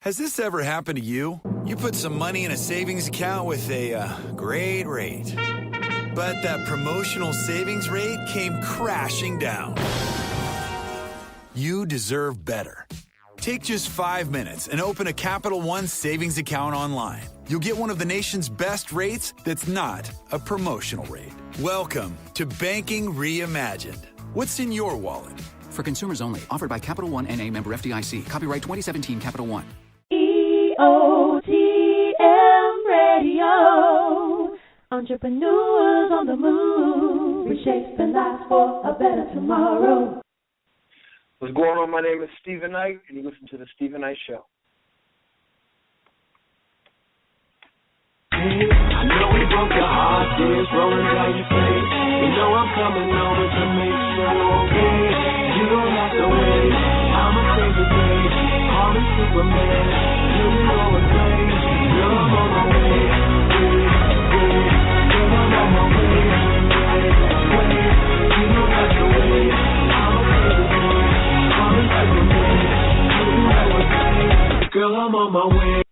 Has this ever happened to you? You put some money in a savings account with a great rate. But that promotional savings rate came crashing down. You deserve better. Take just 5 minutes and open a Capital One savings account online. You'll get one of the nation's best rates that's not a promotional rate. Welcome to Banking Reimagined. What's in your wallet? For consumers only. Offered by Capital One N.A. member FDIC. Copyright 2017 Capital One. EOTM Radio. Entrepreneurs on the move. Reshaping lives for a better tomorrow. What's going on? My name is Stephen Knight, and you listen to The Stephen Knight Show. I know we broke your heart, tears rolling down your face. You know I'm coming over to make sure you're okay. You don't have to wait, I'ma save the day. Call me Superman, you can go and play. Girl, I'm on my way, girl, I'm on my way. You don't have to wait, I'ma save the day. Call me Superman, you can go and play. Girl, I'm on my way.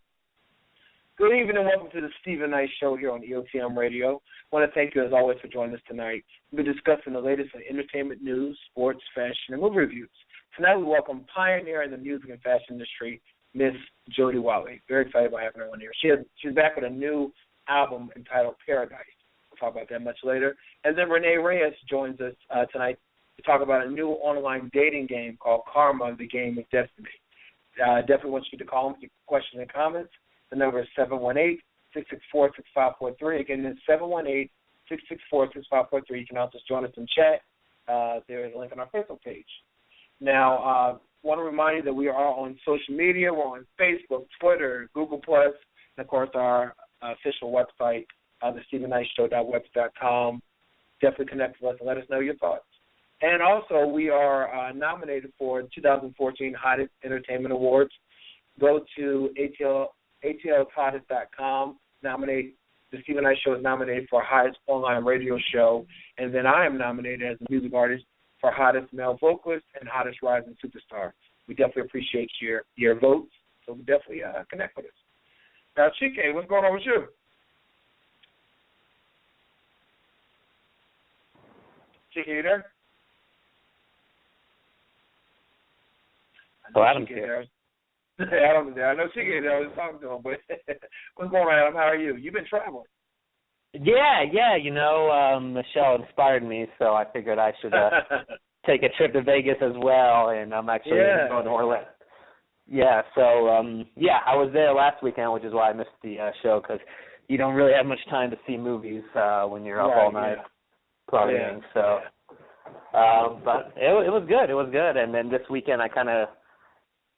Good evening and welcome to the Stephen Knight Show here on EOTM Radio. I want to thank you, as always, for joining us tonight. We'll be discussing the latest in entertainment news, sports, fashion, and movie reviews. Tonight we welcome pioneer in the music and fashion industry, Miss Jody Watley. Very excited about having her on here. She's back with a new album entitled Paradise. We'll talk about that much later. And then Rene Reyes joins us tonight to talk about a new online dating game called Karma, the Game of Destiny. Definitely want you to call him with your questions and comments. The number is 718-664-6543. Again, it's 718-664-6543. You can also join us in chat. There is a link on our Facebook page. Now, I want to remind you that we are on social media. We're on Facebook, Twitter, Google+, and, of course, our official website, thestephenknightshow.webs.com. Definitely connect with us and let us know your thoughts. And also, we are nominated for the 2014 Hottest Entertainment Awards. Go to ATLhottest.com, nominate. The Stephen Knight Show is nominated for Hottest Online Radio Show, and then I am nominated as a music artist for Hottest Male Vocalist and Hottest Rising Superstar. We definitely appreciate your votes, so definitely connect with us. Now, Chike, what's going on with you? Chike, you there? Oh, Adam's here. Adam's there. I know Chike there. I was talking to him, but what's going on, Adam? How are you? You've been traveling. Yeah. You know, Michelle inspired me, so I figured I should take a trip to Vegas as well, and I'm actually going to Orlando. Yeah, so, I was there last weekend, which is why I missed the show, because you don't really have much time to see movies when you're up all night partying. So, but it was good. It was good, and then this weekend I kind of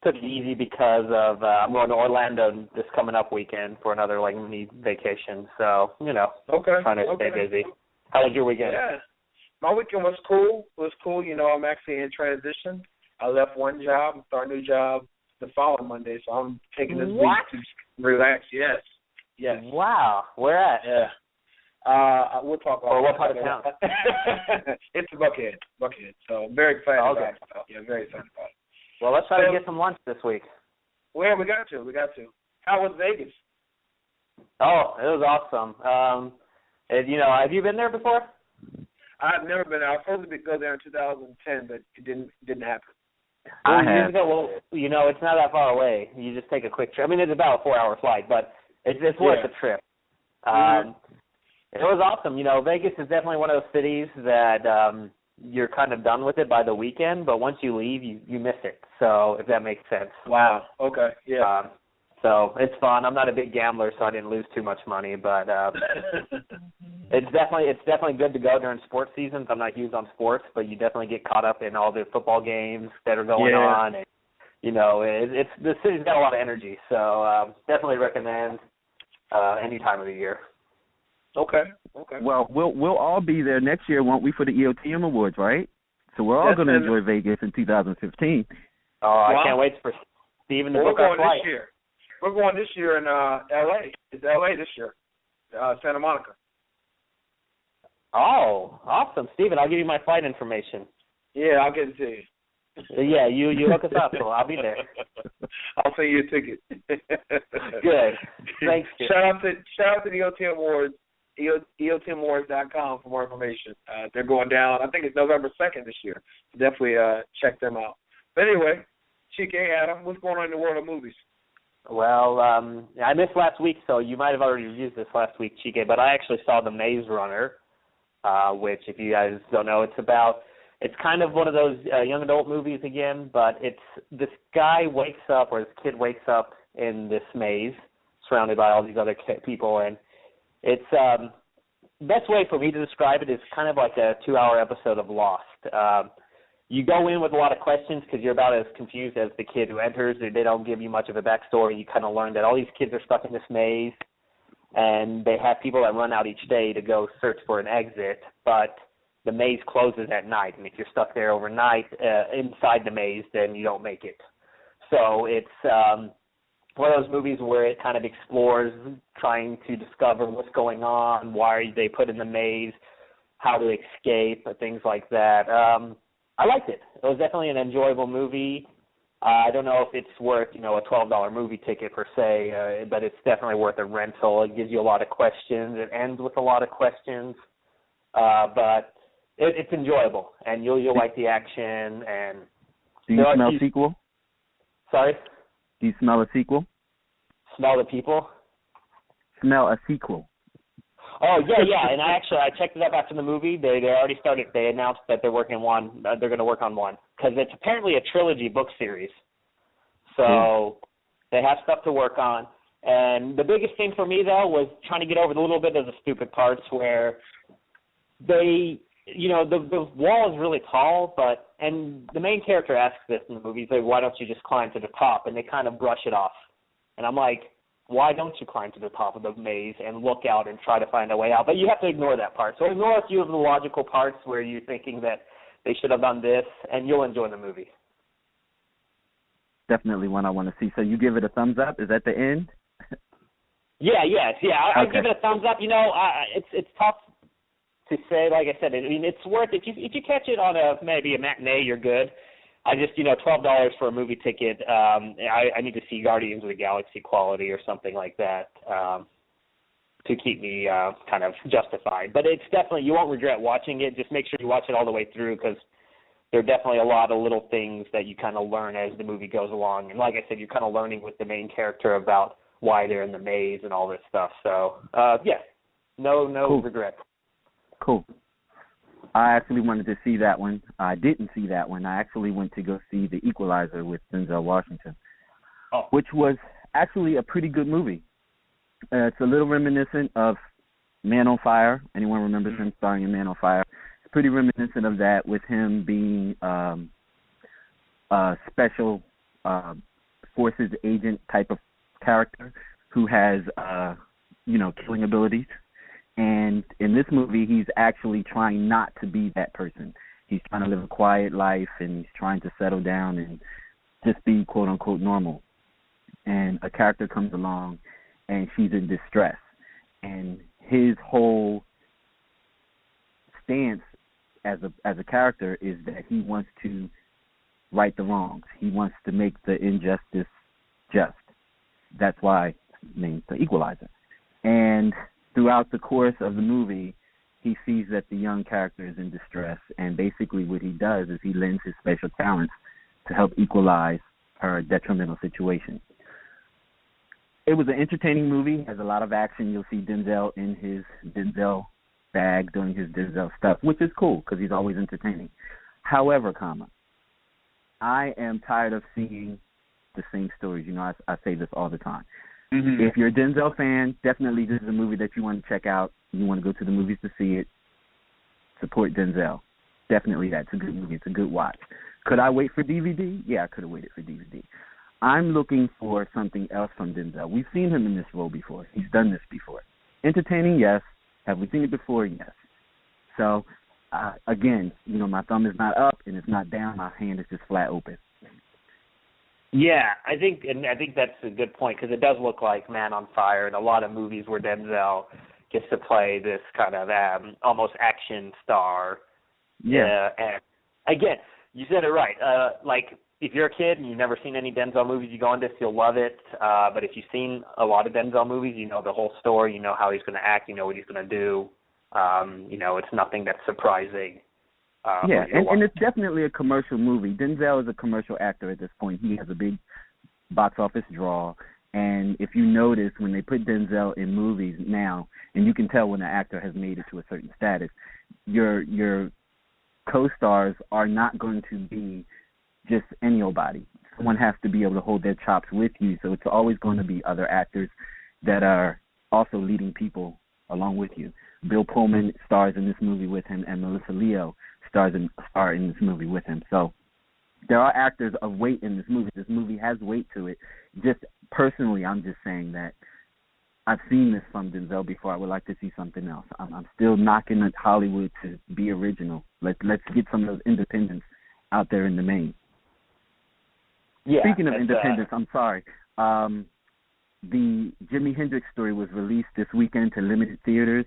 took it easy because of I'm going to Orlando this coming up weekend for another mini vacation. So, trying to stay busy. How was your weekend? Yeah. My weekend was cool. It was cool. You know, I'm actually in transition. I left one job and started a new job the following Monday, so I'm taking this week to relax. Yes. Wow. Where at? Yeah. We'll talk about what part of town? It's Buckhead. So I'm very excited about it. Yeah, very excited about it. Well, let's try to get some lunch this week. Well, we got to. How was Vegas? Oh, it was awesome. Have you been there before? I've never been there. I was supposed to go there in 2010, but it didn't happen. Years ago, well, it's not that far away. You just take a quick trip. I mean, it's about a 4-hour flight, but it's worth the trip. It was awesome. You know, Vegas is definitely one of those cities that you're kind of done with it by the weekend, but once you leave, you miss it. So if that makes sense. Wow. Okay. Yeah. So it's fun. I'm not a big gambler, so I didn't lose too much money, but it's definitely good to go during sports seasons. I'm not huge on sports, but you definitely get caught up in all the football games that are going on. And, it's the city's got a lot of energy, so definitely recommend any time of the year. Okay. Well, we'll all be there next year, won't we, for the EOTM Awards, right? So we're all going to enjoy Vegas in 2015. Oh, I can't wait for Stephen to book our flight. This year. We're going this year in L.A. It's L.A. this year, Santa Monica. Oh, awesome. Stephen, I'll give you my flight information. Yeah, I'll get it to you. Yeah, you look us up, so I'll be there. I'll send you a ticket. Good. Thanks. Shout out to the EOTM Awards, EOTMAwards.com for more information. They're going down, I think it's November 2nd this year. So definitely check them out. But anyway, Chike, Adam, what's going on in the world of movies? Well, I missed last week, so you might have already reviewed this last week, Chike, but I actually saw The Maze Runner, which, if you guys don't know, it's kind of one of those young adult movies again, but it's this guy wakes up, or this kid wakes up in this maze surrounded by all these other people, and it's best way for me to describe it is kind of like a 2-hour episode of Lost. You go in with a lot of questions because you're about as confused as the kid who enters. They don't give you much of a backstory. You kind of learn that all these kids are stuck in this maze, and they have people that run out each day to go search for an exit, but the maze closes at night, and if you're stuck there overnight inside the maze, then you don't make it. So it's one of those movies where it kind of explores trying to discover what's going on, why they put in the maze, how to escape, things like that. I liked it. It was definitely an enjoyable movie. I don't know if it's worth, a $12 movie ticket per se, but it's definitely worth a rental. It gives you a lot of questions. It ends with a lot of questions, but it's enjoyable, and you'll like the action. And do you smell a sequel? Sorry? Do you smell a sequel? Smell the people? Smell a sequel. Oh, yeah, and I checked it up after the movie. They already started. They announced that they're working on one. They're going to work on one because it's apparently a trilogy book series. So they have stuff to work on. And the biggest thing for me, though, was trying to get over the little bit of the stupid parts where they, the wall is really tall, and the main character asks this in the movie. He's like, why don't you just climb to the top? And they kind of brush it off. And I'm like, why don't you climb to the top of the maze and look out and try to find a way out? But you have to ignore that part. So ignore a few of the logical parts where you're thinking that they should have done this, and you'll enjoy the movie. Definitely one I want to see. So you give it a thumbs up? Is that the end? Yeah. I give it a thumbs up. It's tough to say. Like I said, it's worth it. If you catch it on maybe a matinee, you're good. I just, $12 for a movie ticket. I need to see Guardians of the Galaxy quality or something like that to keep me kind of justified. But it's definitely, you won't regret watching it. Just make sure you watch it all the way through because there are definitely a lot of little things that you kind of learn as the movie goes along. And like I said, you're kind of learning with the main character about why they're in the maze and all this stuff. So, no regret. Cool. I actually wanted to see that one. I didn't see that one. I actually went to go see The Equalizer with Denzel Washington, which was actually a pretty good movie. It's a little reminiscent of Man on Fire. Anyone remembers him starring in Man on Fire? It's pretty reminiscent of that with him being a special forces agent type of character who has, killing abilities. And in this movie, he's actually trying not to be that person. He's trying to live a quiet life, and he's trying to settle down and just be, quote-unquote, normal. And a character comes along, and she's in distress. And his whole stance as a character is that he wants to right the wrongs. He wants to make the injustice just. That's why it's named The Equalizer. And throughout the course of the movie, he sees that the young character is in distress, and basically what he does is he lends his special talents to help equalize her detrimental situation. It was an entertaining movie, has a lot of action. You'll see Denzel in his Denzel bag doing his Denzel stuff, which is cool because he's always entertaining. However, I am tired of seeing the same stories. I say this all the time. Mm-hmm. If you're a Denzel fan, definitely this is a movie that you want to check out. You want to go to the movies to see it. Support Denzel. Definitely that's a good movie. It's a good watch. Could I wait for DVD? Yeah, I could have waited for DVD. I'm looking for something else from Denzel. We've seen him in this role before. He's done this before. Entertaining, yes. Have we seen it before? Yes. So, again, my thumb is not up and it's not down. My hand is just flat open. Yeah, I think that's a good point because it does look like Man on Fire and a lot of movies where Denzel gets to play this kind of almost action star. Yeah. And again, You said it right. Like, if you're a kid and you've never seen any Denzel movies, you go on this, you'll love it. But if you've seen a lot of Denzel movies, you know the whole story, you know how he's going to act, you know what he's going to do. You know, it's nothing that's surprising. Yeah, and it's definitely a commercial movie. Denzel is a commercial actor at this point. He has a big box office draw. And if you notice, when they put Denzel in movies now, and you can tell when an actor has made it to a certain status, your co-stars are not going to be just any old body. Someone has to be able to hold their chops with you, so it's always going to be other actors that are also leading people along with you. Bill Pullman stars in this movie with him, and Melissa Leo star in this movie with him. So there are actors of weight in this movie. This movie has weight to it. Just personally, I'm just saying that I've seen this from Denzel before. I would like to see something else. I'm still knocking at Hollywood to be original. Let's get some of those independents out there in the main. Yeah, speaking of independence, I'm sorry. The Jimi Hendrix story was released this weekend to limited theaters,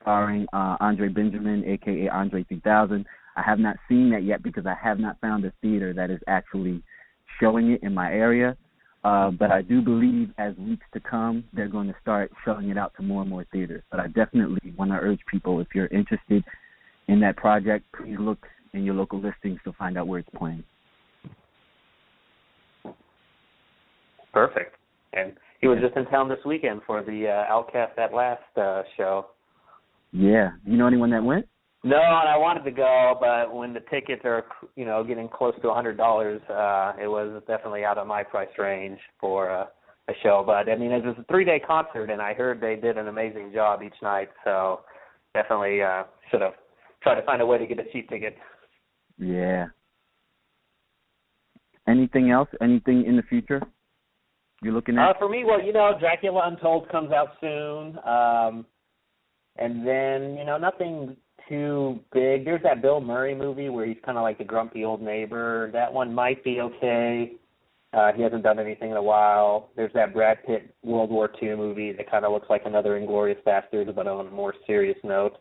starring Andre Benjamin, a.k.a. Andre 3000. I have not seen that yet because I have not found a theater that is actually showing it in my area. But I do believe as weeks to come, they're going to start showing it out to more and more theaters. But I definitely want to urge people, if you're interested in that project, please look in your local listings to find out where it's playing. Perfect. And he was just in town this weekend for the Outcast at Last show. Yeah. Do you know anyone that went? No, and I wanted to go, but when the tickets are, you know, getting close to $100, it was definitely out of my price range for a show. But, I mean, it was a 3-day concert, and I heard they did an amazing job each night, so definitely should have tried to find a way to get a cheap ticket. Yeah. Anything else? Anything in the future you're looking at? For me, well, you know, Dracula Untold comes out soon, and then, you know, nothing too big. There's that Bill Murray movie where he's kind of like the grumpy old neighbor. That one might be okay. He hasn't done anything in a while. There's that Brad Pitt World War II movie that kind of looks like another Inglourious Basterds, but on a more serious note.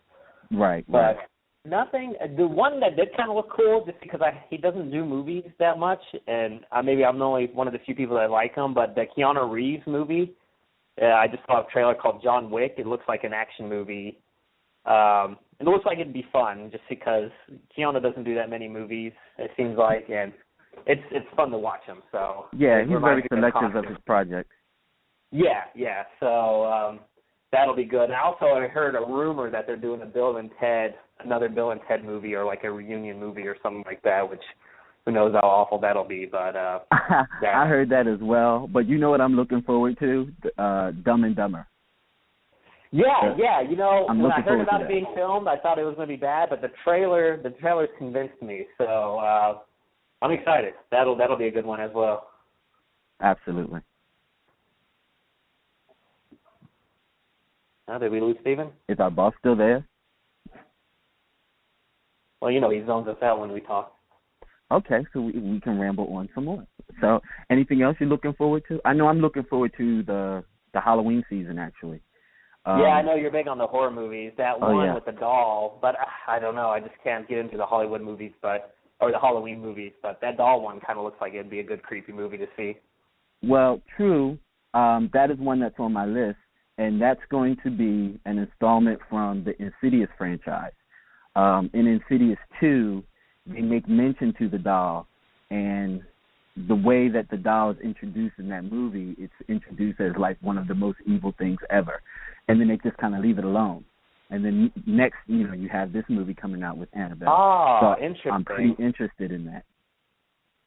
Right. But nothing. The one that did kind of look cool, just because he doesn't do movies that much, and maybe I'm only one of the few people that like him, but the Keanu Reeves movie, I just saw a trailer called John Wick. It looks like an action movie. It looks like it'd be fun just because Keanu doesn't do that many movies, it seems like, and it's fun to watch him. So yeah, he's very selective of his projects. Yeah. So that'll be good. And I also heard a rumor that they're doing another Bill and Ted movie, or like a reunion movie or something like that, which who knows how awful that'll be. But I heard that as well. But you know what I'm looking forward to? Dumb and Dumber. Yeah. You know, when I heard about it being filmed, I thought it was going to be bad, but the trailers convinced me. So I'm excited. That'll be a good one as well. Absolutely. Did we lose Steven? Is our boss still there? Well, you know, he zones us out when we talk. Okay, so we can ramble on some more. So anything else you're looking forward to? I know I'm looking forward to the Halloween season, actually. Yeah, I know you're big on the horror movies. That one with the doll, but I don't know. I just can't get into the Hollywood movies, or the Halloween movies. But that doll one kind of looks like it'd be a good creepy movie to see. Well, true. That is one that's on my list, and that's going to be an installment from the Insidious franchise. In Insidious 2, they make mention to the doll, and the way that the doll is introduced in that movie, it's introduced as like one of the most evil things ever. And then they just kind of leave it alone. And then next, you know, you have this movie coming out with Annabelle. Oh, so interesting. I'm pretty interested in that.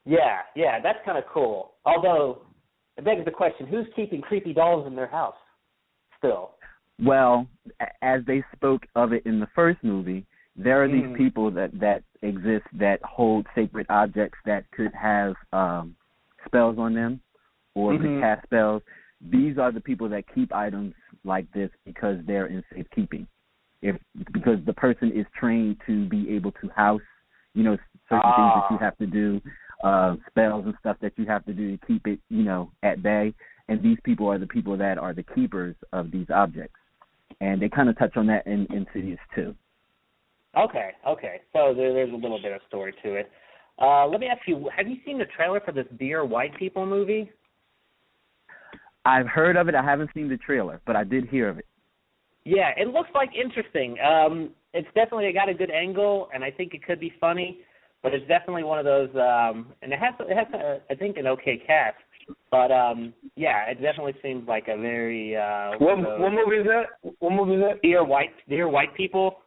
Yeah, that's kind of cool. Although, it begs the question, who's keeping creepy dolls in their house still? Well, as they spoke of it in the first movie, there are these people that exist that hold sacred objects that could have spells on them or could cast spells. These are the people that keep items like this because they're in safekeeping. Because the person is trained to be able to house, you know, certain things that you have to do, spells and stuff that you have to do to keep it, you know, at bay. And these people are the people that are the keepers of these objects. And they kind of touch on that in Insidious too. Okay. So there's a little bit of story to it. Let me ask you, have you seen the trailer for this Dear White People movie? I've heard of it. I haven't seen the trailer, but I did hear of it. Yeah, it looks like interesting. It's definitely got a good angle, and I think it could be funny, but it's definitely one of those, and it has I think, an okay cast. But, yeah, it definitely seems like a very... What movie is that? What movie is that? Dear White People.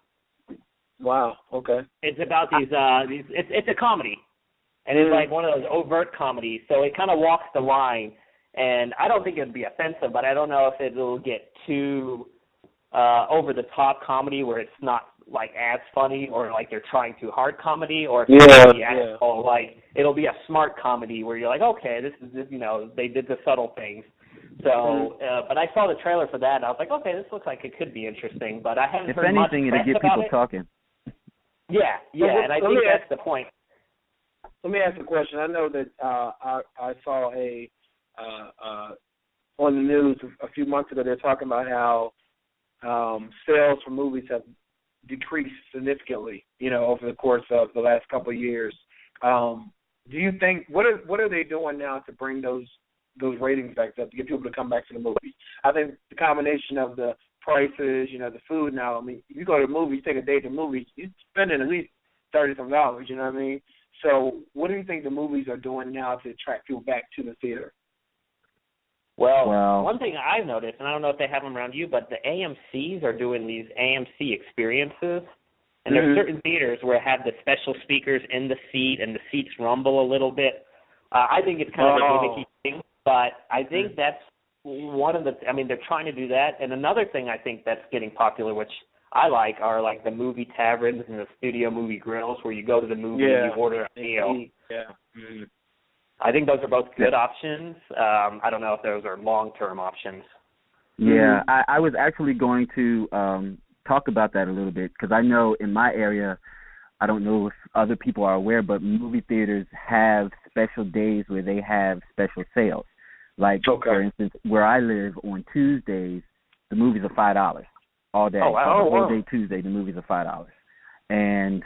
Wow, okay. It's about these it's a comedy, and it's like one of those overt comedies, so it kind of walks the line, and I don't think it'd be offensive, but I don't know if it'll get too over-the-top comedy where it's not, like, as funny, or, like, they're trying too hard comedy, or if it'll be actual, like, it'll be a smart comedy where you're like, okay, this is, you know, they did the subtle things. So, but I saw the trailer for that, and I was like, okay, this looks like it could be interesting, but I haven't heard much press about it. If anything, it'll get people talking. Yeah, and I think that's the point. Let me ask a question. I know that I saw on the news a few months ago, they're talking about how sales for movies have decreased significantly, you know, over the course of the last couple of years. Do you think what are they doing now to bring those ratings back up, to get people to come back to the movie? I think the combination of the prices, you know, the food now. I mean, if you go to the movies, take a day to the movies, you're spending at least $30-some, you know what I mean? So what do you think the movies are doing now to attract people back to the theater? Well, one thing I've noticed, and I don't know if they have them around you, but the AMCs are doing these AMC experiences, and there's certain theaters where have the special speakers in the seat, and the seats rumble a little bit. I think it's kind of a gimmicky thing, but I think that's one of the, I mean, they're trying to do that. And another thing I think that's getting popular, which I like, are like the movie taverns and the studio movie grills where you go to the movie and you order a meal. Yeah. I think those are both good options. I don't know if those are long-term options. Yeah, I was actually going to talk about that a little bit, because I know in my area, I don't know if other people are aware, but movie theaters have special days where they have special sales. Like, for instance, where I live on Tuesdays, the movies are $5 all day. All day Tuesday, the movies are $5. And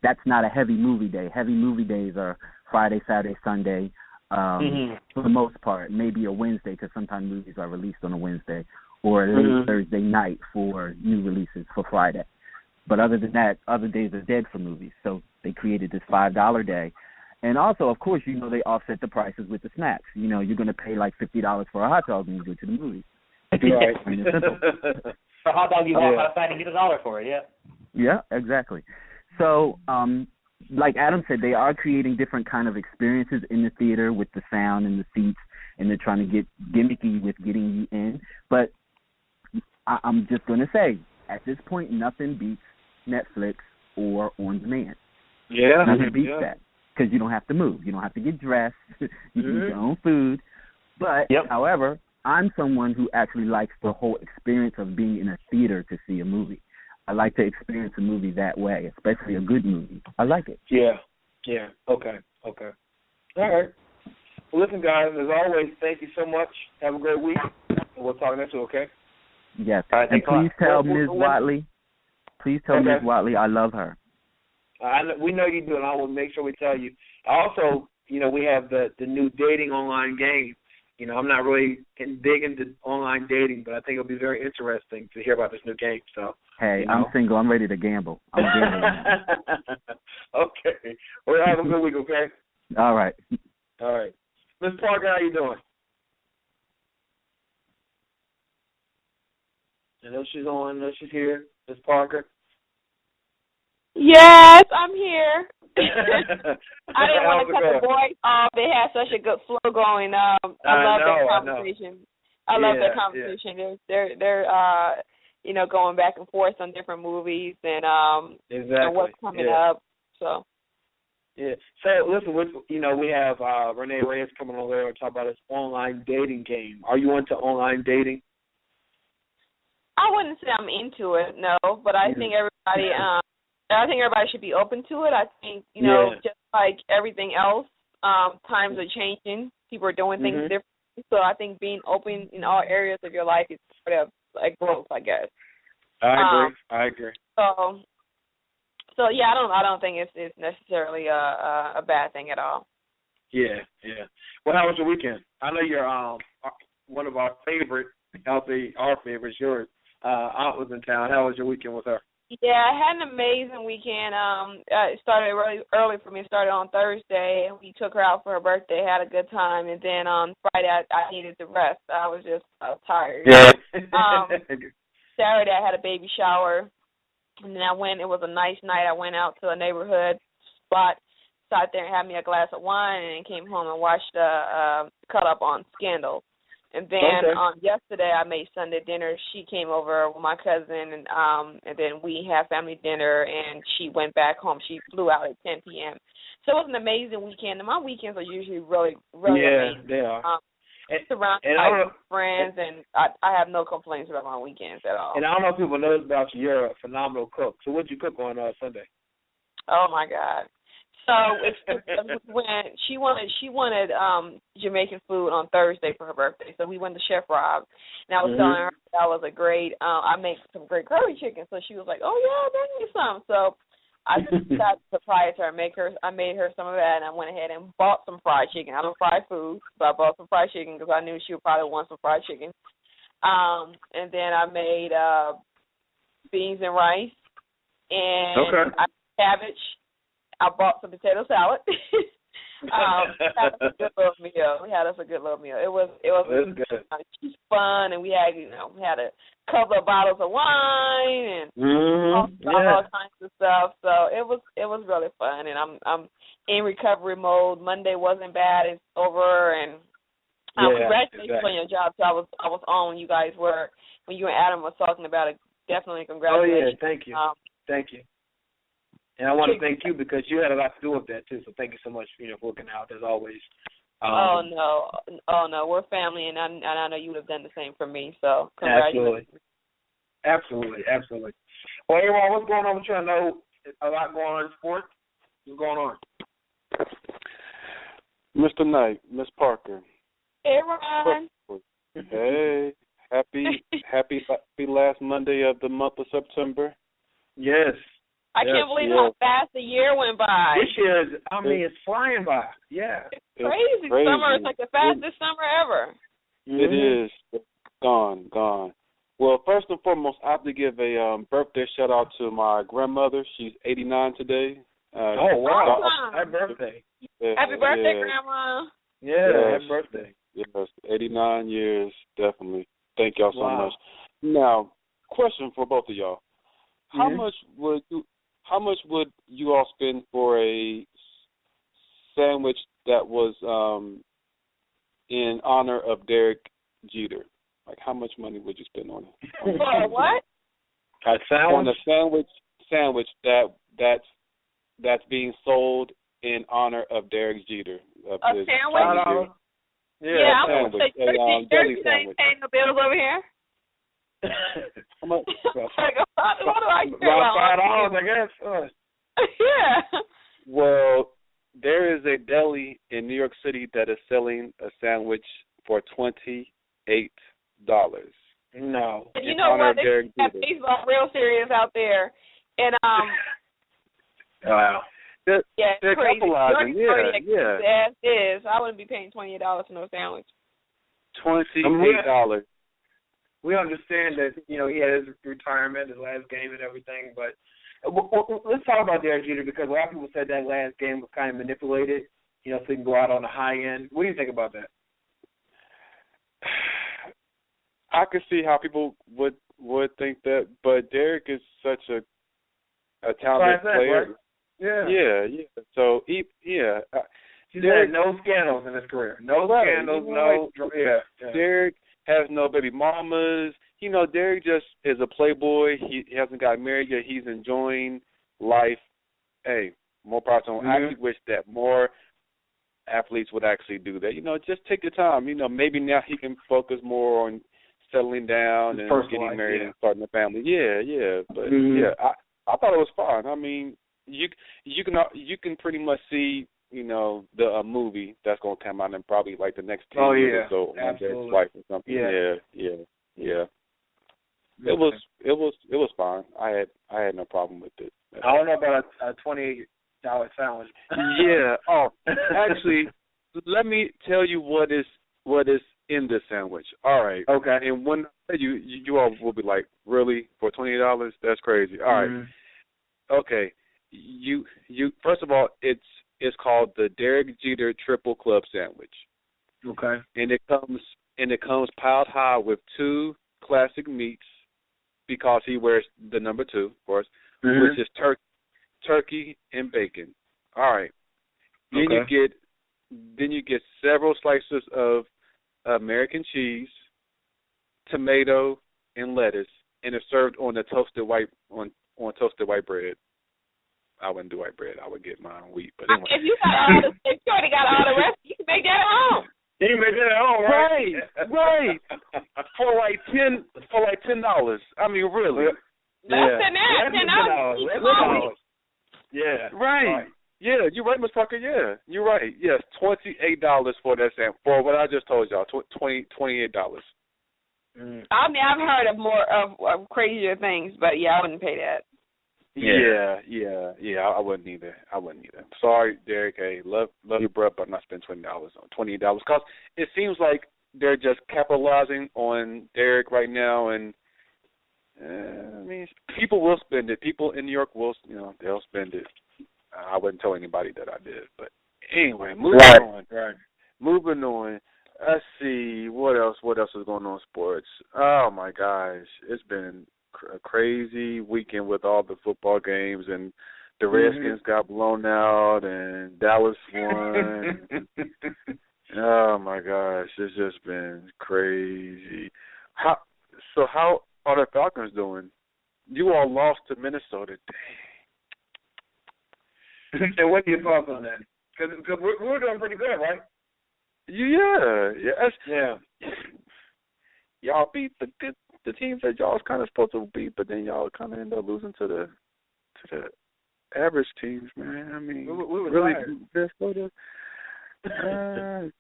that's not a heavy movie day. Heavy movie days are Friday, Saturday, Sunday, for the most part. Maybe a Wednesday, because sometimes movies are released on a Wednesday, or late Thursday night for new releases for Friday. But other than that, other days are dead for movies. So they created this $5 day. And also, of course, you know, they offset the prices with the snacks. You know, you're going to pay like $50 for a hot dog when you go to the movies. Right. For a hot dog, you walk outside and get $1 for it, Yeah, exactly. So, like Adam said, they are creating different kind of experiences in the theater with the sound and the seats, and they're trying to get gimmicky with getting you in. But I'm just going to say, at this point, nothing beats Netflix or on demand. Yeah. Nothing beats that, because you don't have to move. You don't have to get dressed. You can eat your own food. But, however, I'm someone who actually likes the whole experience of being in a theater to see a movie. I like to experience a movie that way, especially a good movie. I like it. Yeah. Okay. All right. Well, listen, guys, as always, thank you so much. Have a great week. We'll talk next week, okay? Yes. And please tell Ms. Watley, Ms. Watley I love her. We know you do, and I will make sure we tell you. Also, you know, we have the new dating online game. You know, I'm not really big into online dating, but I think it'll be very interesting to hear about this new game. So, hey, you know. I'm single. I'm ready to gamble. I'm gambling. Okay. Well, have a good week, okay? All right. Ms. Parker, how you doing? I know she's on. I know she's here. Ms. Parker? Yes, I'm here. I didn't want to cut the voice off. They had such a good flow going. I love their conversation. I love their conversation. Yeah. They're you know, going back and forth on different movies and and what's coming up. So. Yeah. So listen, you know, we have Rene Reyes coming over there to talk about his online dating game. Are you into online dating? I wouldn't say I'm into it, no, but I think everybody should be open to it. I think, you know, just like everything else, times are changing. People are doing things differently. So I think being open in all areas of your life is part of like growth, I guess. I agree. So So yeah, I don't think it's necessarily a bad thing at all. Yeah. Well, how was your weekend? I know you're one of our favorite. I'll say our favorites. Your aunt was in town. How was your weekend with her? Yeah, I had an amazing weekend. It started really early for me. It started on Thursday, and we took her out for her birthday, had a good time, and then on Friday I needed to rest. I was tired. Yeah. Saturday I had a baby shower, and then it was a nice night. I went out to a neighborhood spot, sat there and had me a glass of wine, and then came home and watched Cut Up on Scandal. And then yesterday I made Sunday dinner. She came over with my cousin, and then we had family dinner, and she went back home. She flew out at 10 p.m. So it was an amazing weekend. And my weekends are usually really amazing. They are. Surrounded by friends, and I have no complaints about my weekends at all. And I don't know if people know about you. You're a phenomenal cook. So what did you cook on Sunday? Oh, my God. So when she wanted Jamaican food on Thursday for her birthday, so we went to Chef Rob, and I was telling her that was a great. I make some great curry chicken, so she was like, "Oh yeah, bring me some." So I just got to surprise her. I made her some of that, and I went ahead and bought some fried chicken. I don't fry food, so I bought some fried chicken because I knew she would probably want some fried chicken. And then I made beans and rice, and cabbage. I bought some potato salad. Had us a good little meal. We had us a good little meal. It was good. Just fun, and we had a couple of bottles of wine and all kinds of stuff. So it was really fun, and I'm in recovery mode. Monday wasn't bad. It's over, and congratulations on your job. So I was on when you guys were, when you and Adam was talking about it. Definitely congratulations. Oh yeah, thank you. Thank you. And I want to thank you because you had a lot to do with that, too. So thank you so much for working out, as always. Oh, no. We're family, and I know you would have done the same for me. So congratulations. Absolutely. Well, everyone, what's going on with you? I know a lot going on in sports. What's going on? Mr. Knight, Miss Parker. Hey, Ron. Hey. Happy last Monday of the month of September. Yes. I can't believe how fast the year went by. This year, it's flying by. Yeah. It's crazy. Summer is like the fastest summer ever. It is. Gone. Well, first and foremost, I have to give a birthday shout-out to my grandmother. She's 89 today. Oh, wow. Happy birthday. Happy birthday, Grandma. Yeah, happy birthday. Yes, 89 years, definitely. Thank y'all so much. Now, question for both of y'all. How much would you all spend for a sandwich that was in honor of Derek Jeter? Like, how much money would you spend on it? For what? A sandwich? On a sandwich that's being sold in honor of Derek Jeter. A sandwich? Yeah, I'm going to say Jersey ain't paying the bills over here. How much? What do I say? About $5, I guess. Yeah. Well, there is a deli in New York City that is selling a sandwich for $28. No. And you know what? They have baseball real serious out there. And wow. They're crazy. capitalizing. Yeah. As is. I wouldn't be paying $28 for no sandwich. $28. We understand that, he had his retirement, his last game and everything, but let's talk about Derek Jeter because a lot of people said that last game was kind of manipulated, so he can go out on the high end. What do you think about that? I could see how people would think that, but Derek is such a talented player. Right? Yeah. So, he's had no scandals in his career. No scandals, Derek has no baby mamas. Derek just is a playboy. He hasn't got married yet. He's enjoying life. Hey, more power to him. I actually wish that more athletes would actually do that. Just take your time. Maybe now he can focus more on settling down and getting married and starting a family. Yeah. But I thought it was fun. I mean, you can pretty much see the movie that's gonna come out in probably like the next 10 years or so on Derek's life or something. Yeah. It was fine. I had no problem with it. I don't know about $28 sandwich. Yeah. Oh, actually, let me tell you what is in this sandwich. All right. Okay. And when you all will be like, really, for $28? That's crazy. All right. Okay. You first of all, it's called the Derek Jeter Triple Club Sandwich. Okay. And it comes piled high with 2 classic meats, because he wears the number 2, of course, which is turkey and bacon. All right. Then you get several slices of American cheese, tomato, and lettuce, and it's served on toasted white bread. I wouldn't do white bread. I would get mine on wheat. But anyway. If you already got all the rest, you can make that at home. You can make that at home, right? Right. For like $10. I mean, really. Less than that. $10. Yeah. Right. Yeah, you're right, Ms. Parker. Yeah, you're right. Yes, $28 for that sandwich. For what I just told y'all, $28. I mean, I've heard of more of crazier things, but yeah, I wouldn't pay that. Yeah. I wouldn't either. Sorry, Derek. Hey, love your breath, but I'm not spending $28 because it seems like they're just capitalizing on Derek right now, and I mean, people will spend it. People in New York will, they'll spend it. I wouldn't tell anybody that I did, but anyway, moving on. Right. Moving on. Let's see what else is going on in sports. Oh my gosh, it's been a crazy weekend with all the football games, and the Redskins got blown out, and Dallas won. Oh my gosh, it's just been crazy. How are the Falcons doing? You all lost to Minnesota. Dang. And what are your thoughts on that? Because we're doing pretty good, right? Yeah. Y'all beat the teams that y'all was kind of supposed to beat, but then y'all kind of end up losing to the average teams, man. I mean, we were really, tired.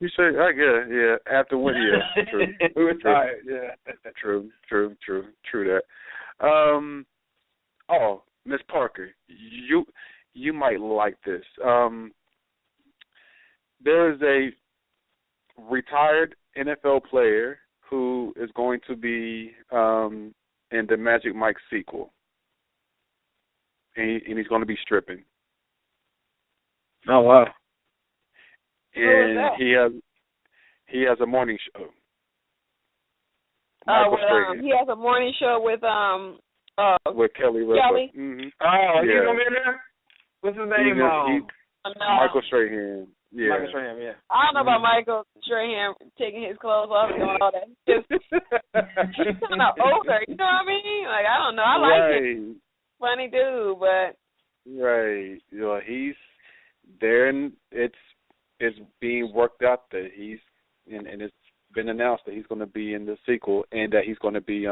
You say, I guess, yeah. After winning, yeah, true. We were tired, yeah. True that. Miss Parker, you might like this. There is a retired NFL player who is going to be in the Magic Mike sequel, and he's going to be stripping. Oh wow! And he has a morning show. He has a morning show with Kelly Ripa. Kelly. Mm-hmm. Oh, he's gonna be in there. What's his name? Michael Strahan. Yeah. Michael Strahan. Yeah. I don't know about Michael Strahan taking his clothes off and doing all that. He's kind of older. You know what I mean? Like, I don't know. I like him. Funny dude, but. Right. He's there, and it's being worked out that he's and it's been announced that he's going to be in the sequel, and that he's going to be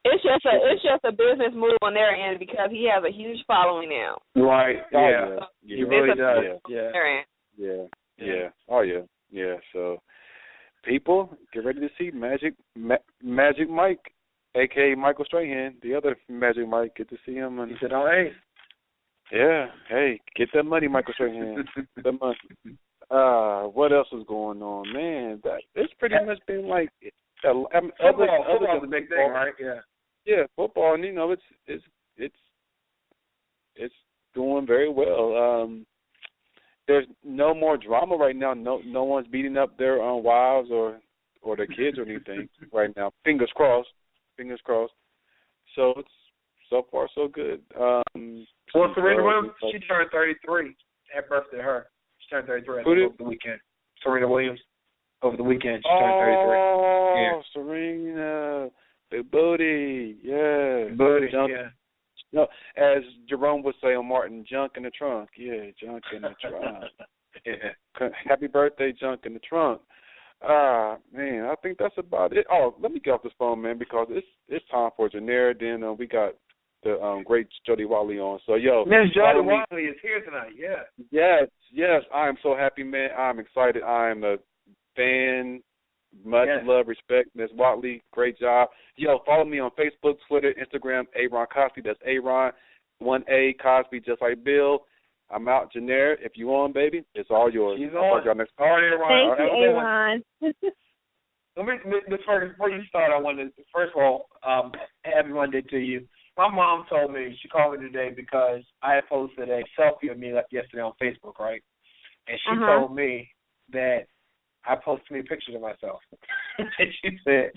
It's just a business move on their end because he has a huge following now. Right. Yeah. He really does. Yeah. Oh yeah. Yeah. So people, get ready to see Magic Mike, a.k.a. Michael Strahan, the other Magic Mike. Get to see him. And he said, "Oh hey." Yeah. Hey, get that money, Michael Strahan. That money. What else is going on, man? It's pretty much been like football's a big thing, right? Yeah. Yeah, football, and it's doing very well. There's no more drama right now. No one's beating up their wives or their kids or anything right now. Fingers crossed. So it's so far so good. Well, Serena Williams, she turned 33. Happy birthday to her. She turned 33 over the weekend. Serena Williams. Over the weekend, she turned 33. Oh, yeah. Serena, big booty, yeah. Booty, junk, yeah. No, as Jerome would say on Martin, junk in the trunk. Yeah, junk in the trunk. Yeah. Happy birthday, junk in the trunk. Man, I think that's about it. Oh, let me get off this phone, man, because it's time for Janera. Then we got the great Jody Watley on. So, Miss Jody Watley is here tonight, yeah. Yes, I am so happy, man. I'm excited. I am a fan. Much love, respect, Ms. Watley. Great job. Follow me on Facebook, Twitter, Instagram, Aaron Cosby. That's Aaron 1A, Cosby, Just Like Bill. I'm out, Janair. If you on, baby, it's all yours. She's I'll on. talk to y'all next All right, Aaron. Thank you, Aaron. Before you start, I wanted to, first of all, happy Monday to you. My mom told me, she called me today because I had posted a selfie of me yesterday on Facebook, right? And she told me that I posted me pictures of myself. And she said,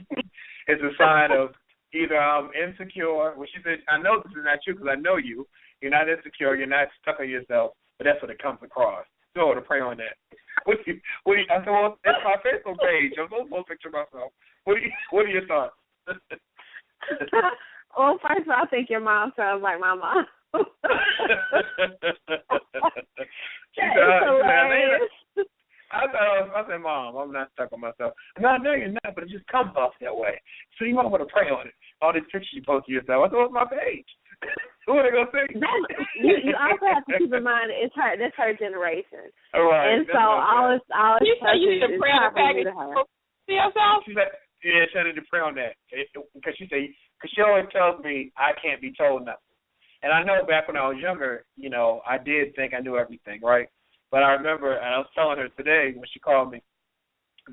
it's a sign of either I'm insecure, well, she said, I know this is not true because I know you. You're not insecure, you're not stuck on yourself, but that's what it comes across. So to pray on that. I said, well, it's my Facebook page. I'm supposed to post a picture of myself. What are your thoughts? Well, first of all, I think your mom sounds like my mom. I said, Mom, I'm not stuck on myself. No, you're not, but it just comes off that way. So you might want to pray on it. All these pictures you post of yourself. I thought it was my page. What are they going to say? You also have to keep in mind that's her generation. All right. And so all this you need to pray on the package for yourself? She said, yeah, she had to pray on that. Because she always tells me I can't be told nothing. And I know back when I was younger, I did think I knew everything, right? But I remember, and I was telling her today when she called me,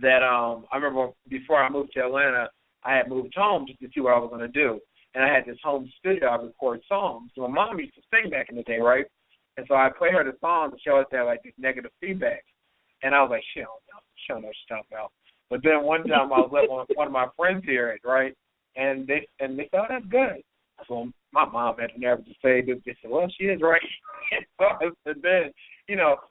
that I remember before I moved to Atlanta, I had moved home just to see what I was going to do. And I had this home studio I record songs. So my mom used to sing back in the day, right? And so I play her the songs and she always had like these negative feedback. And I was like, she don't know what she's talking about. But then one time I was letting one of my friends hear it, right? And they thought, that's good. So my mom had the nerve to say, they said, well, she is right. And then,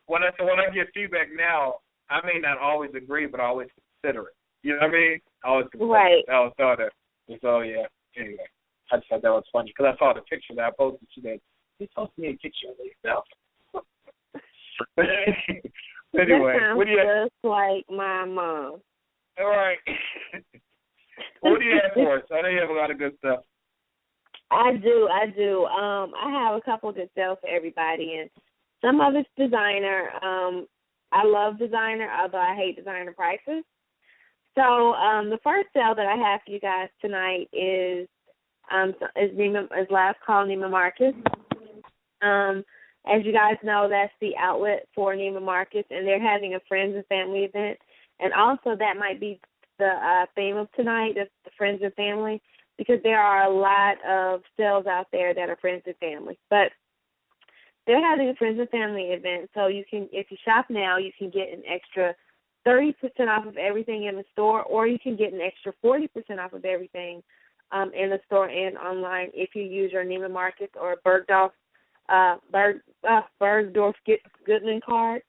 when I get feedback now, I may not always agree, but I always consider it. You know what I mean? I always consider it. I always thought that. So, yeah, anyway. I just thought that was funny because I saw the picture that I posted today. You posted me a picture of yourself. Anyway, that what do you have? Just like my mom. All right. What do you have for us? I know you have a lot of good stuff. I do. I have a couple of good sales for everybody, and some of it's designer. I love designer, although I hate designer prices. So the first sale that I have for you guys tonight is last call Neiman Marcus. As you guys know, that's the outlet for Neiman Marcus, and they're having a friends and family event. And also that might be the theme of tonight, the friends and family, because there are a lot of sales out there that are friends and family. But they're having a friends and family event, so you can, if you shop now, you can get an extra 30% off of everything in the store, or you can get an extra 40% off of everything in the store and online if you use your Neiman Marcus or Bergdorf Goodman card.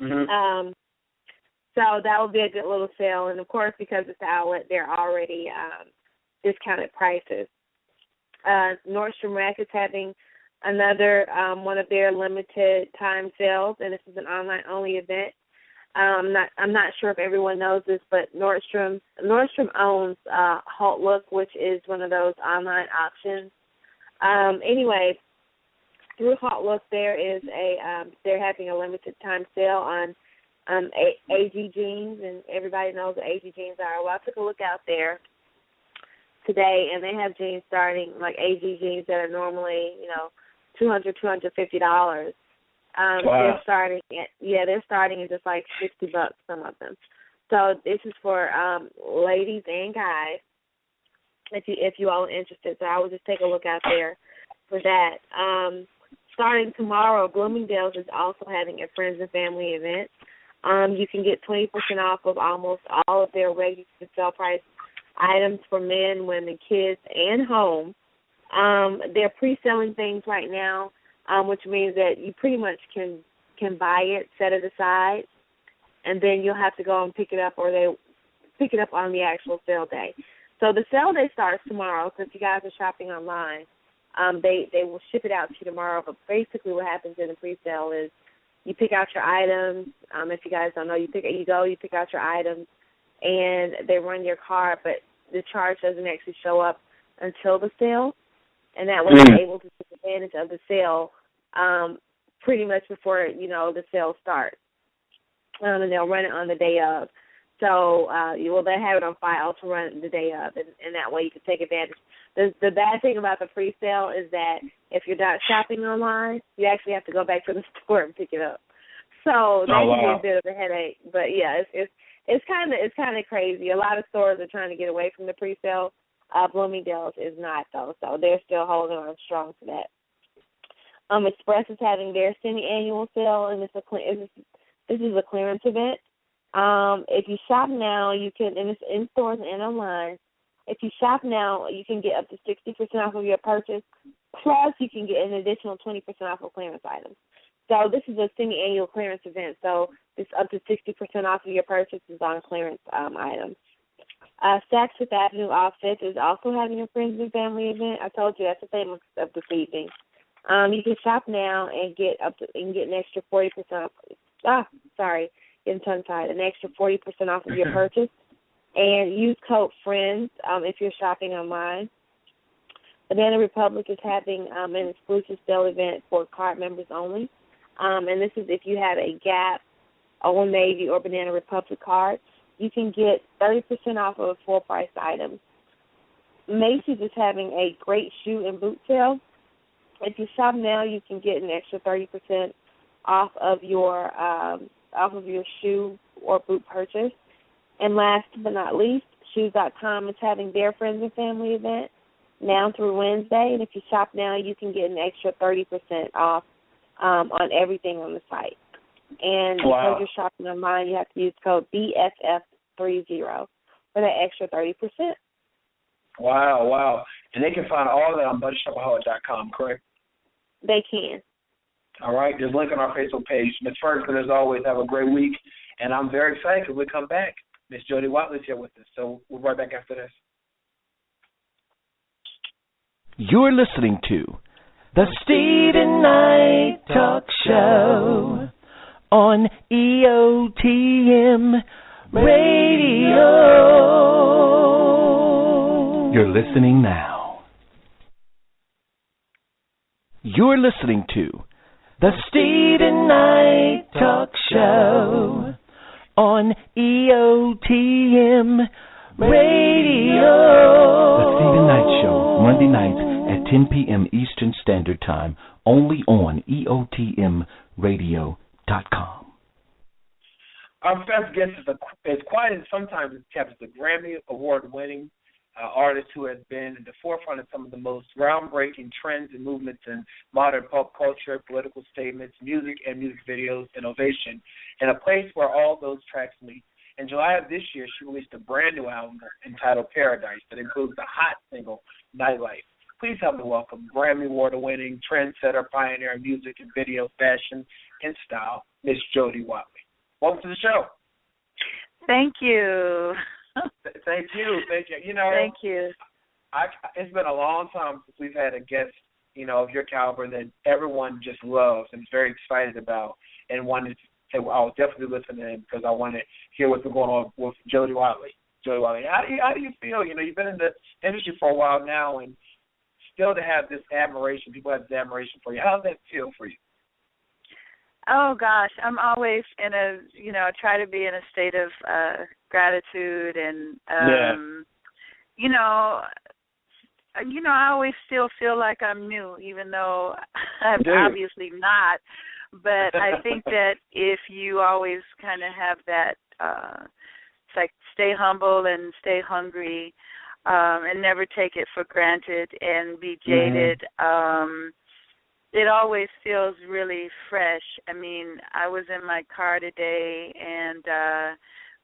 Mm-hmm. So that would be a good little sale. And, of course, because it's an outlet, they're already discounted prices. Nordstrom Rack is having another one of their limited time sales, and this is an online-only event. I'm not sure if everyone knows this, but Nordstrom owns Halt Look, which is one of those online auctions. Anyway, through Halt Look, they're having a limited time sale on AG jeans, and everybody knows what AG jeans are. Well, I took a look out there today, and they have jeans starting, like AG jeans that are normally, $200, $250. Wow. They're starting at just like $60, some of them. So this is for ladies and guys, if you all are interested. So I would just take a look out there for that. Starting tomorrow, Bloomingdale's is also having a friends and family event. You can get 20% off of almost all of their regular sale price items for men, women, kids, and home. They're pre-selling things right now, which means that you pretty much can buy it, set it aside, and then you'll have to go and pick it up, or they pick it up on the actual sale day. So the sale day starts tomorrow, so if you guys are shopping online, they will ship it out to you tomorrow. But basically what happens in the pre-sale is you pick out your items. If you guys don't know, you pick out your items, and they run your card, but the charge doesn't actually show up until the sale, and that way you're able to take advantage of the sale pretty much before, the sale starts. And they'll run it on the day of. So they have it on file to run the day of, and that way you can take advantage. The bad thing about the pre-sale is that if you're not shopping online, you actually have to go back to the store and pick it up. So that can be a bit of a headache. But yeah, it's kind of crazy. A lot of stores are trying to get away from the pre-sale. Bloomingdale's is not though, so they're still holding on strong to that. Express is having their semi-annual sale, and this is a clearance event. If you shop now, you can, and it's in stores and online. If you shop now, you can get up to 60% off of your purchase, plus you can get an additional 20% off of clearance items. So this is a semi-annual clearance event, so it's up to 60% off of your purchases on clearance items. Saks Fifth Avenue Outfits is also having a Friends and Family event. I told you that's the theme of this evening. You can shop now and get an extra 40% off. Getting tongue-tied. An extra 40% off of your purchase. And use code FRIENDS if you're shopping online. Banana Republic is having an exclusive sale event for card members only. And this is if you have a Gap, Old Navy, or Banana Republic card. You can get 30% off of full-price items. Macy's is having a great shoe and boot sale. If you shop now, you can get an extra 30% off of your shoe or boot purchase. And last but not least, Shoes.com is having their Friends and Family event now through Wednesday. And if you shop now, you can get an extra 30% off on everything on the site. And because you're shopping online, you have to use code BFF30 for that extra 30%. Wow. And they can find all of that on BuddyShopaholic.com, correct? They can. All right. There's a link on our Facebook page. Ms. Ferguson, as always, have a great week. And I'm very excited when we come back. Miss Jody Watley's here with us. So we'll be right back after this. You're listening to the Steven Knight Talk Show on EOTM Radio. You're listening now. You're listening to the Steven Knight Talk Show on EOTM Radio. The Steven Knight Show, Monday nights at 10 p.m. Eastern Standard Time, only on EOTMRadio.com. Our first guest is quiet and sometimes it's kept as a Grammy Award-winning artist who has been at the forefront of some of the most groundbreaking trends and movements in modern pop culture, political statements, music and music videos, innovation, and a place where all those tracks meet. In July of this year, she released a brand new album entitled Paradise that includes the hot single, Nightlife. Please help me welcome Grammy Award-winning trendsetter, pioneer in music and video, fashion, and style, Miss Jody Watley. Welcome to the show. Thank you. Thank you. You know, thank you. It's been a long time since we've had a guest, of your caliber that everyone just loves and is very excited about, and wanted to say, well, I'll definitely listen to him because I want to hear what's going on with Jody Watley. Jody Watley, how do you feel? You've been in the industry for a while now, and still to have this admiration, people have this admiration for you. How does that feel for you? Oh, gosh, I'm always in try to be in a state of gratitude and, I always still feel like I'm new, even though I'm obviously not. But I think that if you always kind of have that, it's like stay humble and stay hungry and never take it for granted and be jaded, it always feels really fresh. I mean, I was in my car today and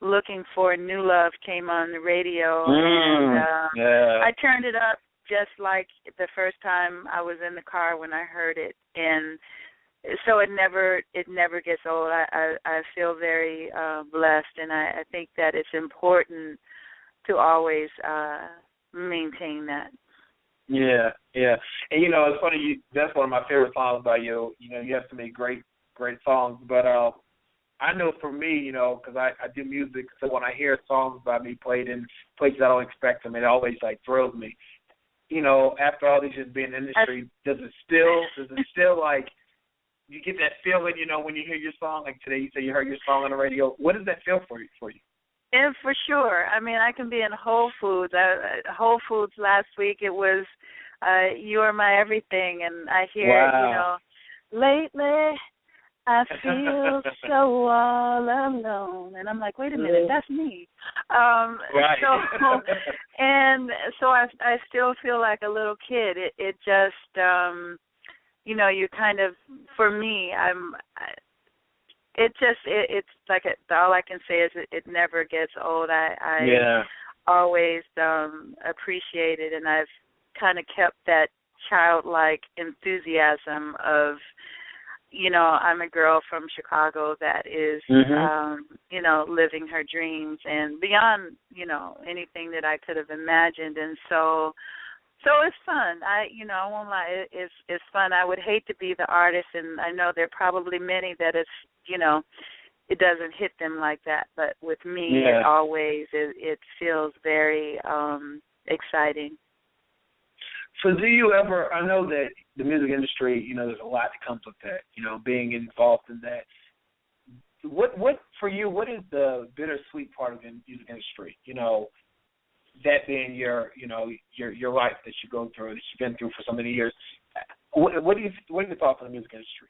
Looking for New Love came on the radio, and I turned it up just like the first time I was in the car when I heard it, and so it never gets old. I feel very blessed, and I think that it's important to always maintain that. Yeah. And it's funny. That's one of my favorite songs by you. You have so many great songs, but I know for me, because I do music, so when I hear songs by me played in places I don't expect them, it always thrills me. After all these years being in the industry, does it still like you get that feeling? When you hear your song, like today, you say you heard your song on the radio. What does that feel for you? And for sure. I mean, I can be in Whole Foods. Whole Foods last week, it was You Are My Everything, and I hear, lately I feel so all alone. And I'm like, wait a minute, that's me. Right. So I still feel like a little kid. It just, you kind of, for me, it's like all I can say is it never gets old. I always appreciate it, and I've kind of kept that childlike enthusiasm of, I'm a girl from Chicago that is, living her dreams and beyond, anything that I could have imagined. And so it's fun. I won't lie, it's fun. I would hate to be the artist, and I know there are probably many that it's, it doesn't hit them like that. But with me, it always it feels very exciting. So do you ever, I know that the music industry, there's a lot that comes with that, being involved in that. What for you, what is the bittersweet part of the music industry? That being your life that you go through, that you've been through for so many years. What are your thoughts on the music industry?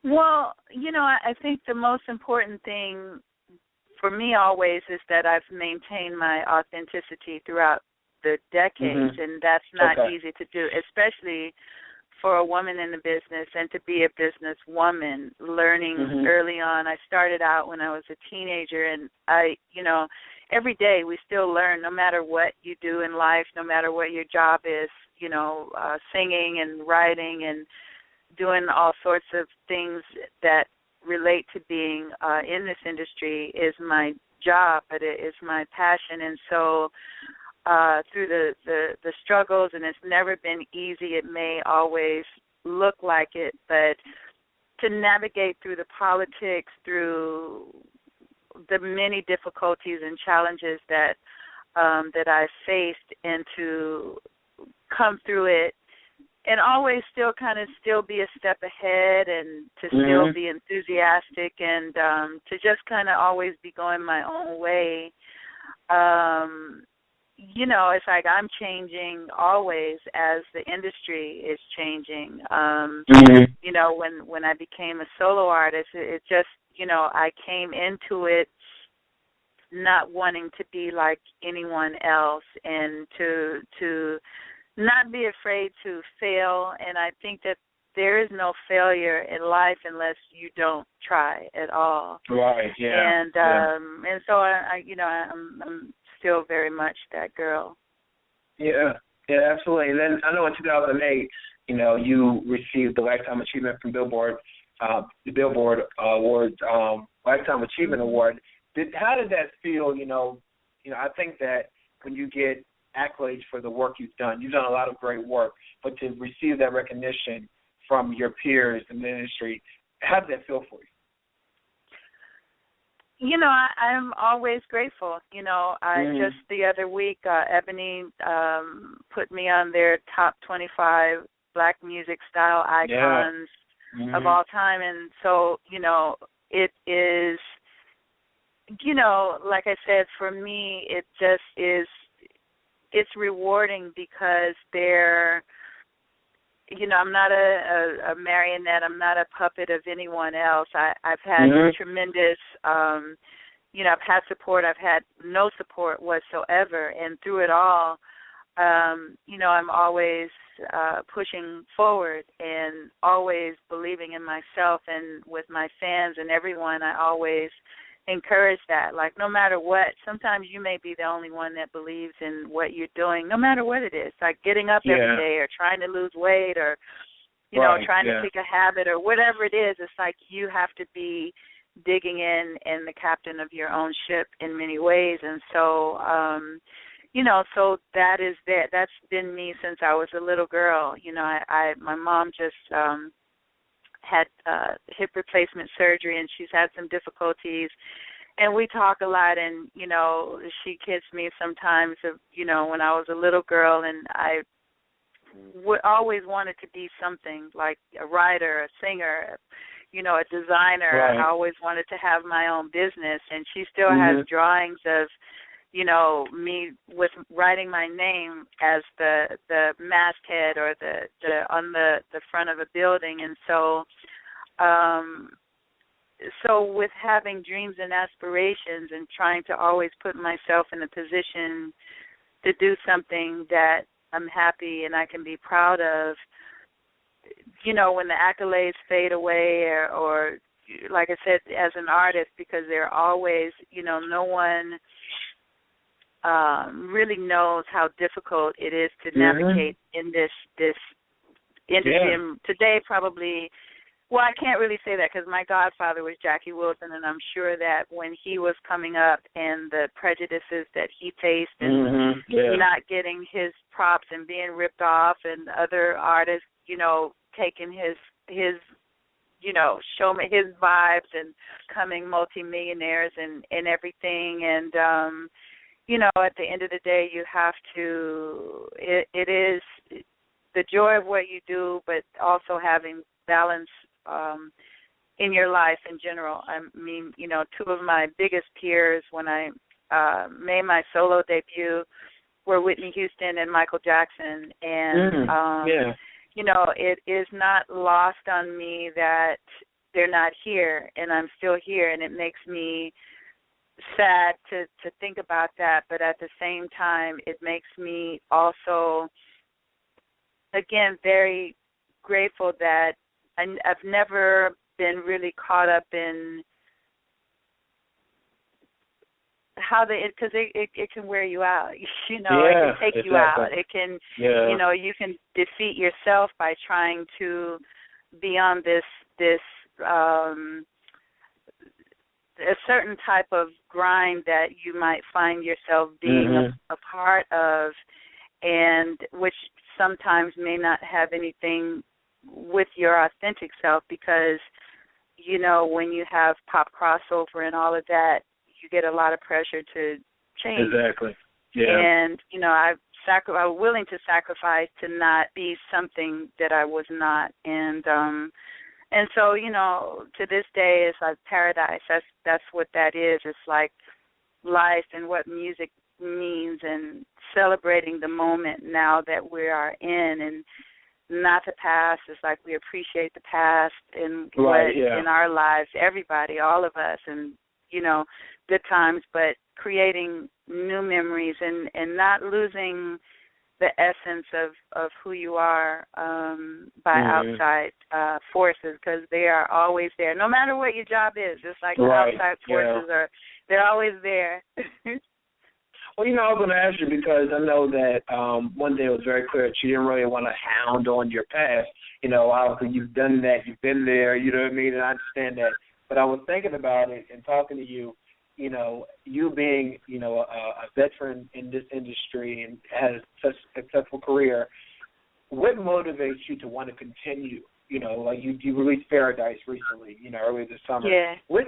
Well, I think the most important thing for me always is that I've maintained my authenticity throughout the decades, and that's not easy to do, especially for a woman in the business and to be a businesswoman, learning early on. I started out when I was a teenager, and every day we still learn, no matter what you do in life, no matter what your job is, singing and writing and doing all sorts of things that relate to being in this industry is my job, but it is my passion. And so through the struggles, and it's never been easy. It may always look like it, but to navigate through the politics, through the many difficulties and challenges that I faced, and to come through it, and always still be a step ahead, and to still be enthusiastic, and to just kind of always be going my own way. It's like I'm changing always as the industry is changing. When I became a solo artist, it just, I came into it not wanting to be like anyone else, and to not be afraid to fail. And I think that there is no failure in life unless you don't try at all. Right. Yeah. And so I'm still very much that girl. Yeah, absolutely. And then I know in 2008, you received the Lifetime Achievement from Billboard, the Billboard Awards, Lifetime Achievement Award. How did that feel? I think that when you get accolades for the work you've done a lot of great work, but to receive that recognition from your peers in the industry, how did that feel for you? I'm always grateful. Just the other week, Ebony put me on their top 25 Black music style icons of all time. And so, it is, like I said, for me, it just is, it's rewarding because they're, I'm not a marionette. I'm not a puppet of anyone else. I've had tremendous, I've had support. I've had no support whatsoever. And through it all, I'm always pushing forward and always believing in myself, and with my fans and everyone, I always encourage that. Like, no matter what, sometimes you may be the only one that believes in what you're doing, no matter what it is, like getting up every day or trying to lose weight or, trying to kick a habit or whatever it is. It's like you have to be digging in and the captain of your own ship in many ways. And so, so that is that. That's been me since I was a little girl. My mom just had hip replacement surgery, and she's had some difficulties, and we talk a lot, and she kids me sometimes of when I was a little girl, and I always wanted to be something like a writer, a singer, a designer. Right. I always wanted to have my own business, and she still has drawings of, me with writing my name as the masthead or the on the front of a building. And so with having dreams and aspirations and trying to always put myself in a position to do something that I'm happy and I can be proud of, when the accolades fade away or like I said, as an artist, because they're always, no one really knows how difficult it is to navigate in this industry. And today probably, well, I can't really say that because my godfather was Jackie Wilson, and I'm sure that when he was coming up and the prejudices that he faced and not getting his props and being ripped off, and other artists, taking his showman his vibes and coming multimillionaires and everything. And at the end of the day, you have to. It is the joy of what you do, but also having balance in your life in general. I mean, two of my biggest peers when I made my solo debut were Whitney Houston and Michael Jackson. And, it is not lost on me that they're not here, and I'm still here, and it makes me sad to think about that. But at the same time, it makes me also, again, very grateful that I've never been really caught up in how because it can wear you out, it can take you out. It can, you can defeat yourself by trying to be on this a certain type of grind that you might find yourself being a part of, and which sometimes may not have anything with your authentic self, because, when you have pop crossover and all of that, you get a lot of pressure to change. Exactly. Yeah. And, I was willing to sacrifice to not be something that I was not. And so, to this day, it's like paradise. That's what that is. It's like life and what music means, and celebrating the moment now that we are in, and not the past. It's like we appreciate the past and in our lives, everybody, all of us, and, good times, but creating new memories and not losing the essence of who you are by outside forces, because they are always there. No matter what your job is, just like the outside forces they're always there. Well, I was going to ask you because I know that one day it was very clear that you didn't really want to hound on your past. Obviously you've done that, you've been there, you know what I mean, and I understand that. But I was thinking about it and talking to you, you being, a veteran in this industry and has such a successful career, what motivates you to want to continue? Like you released Paradise recently, earlier this summer. Yeah. What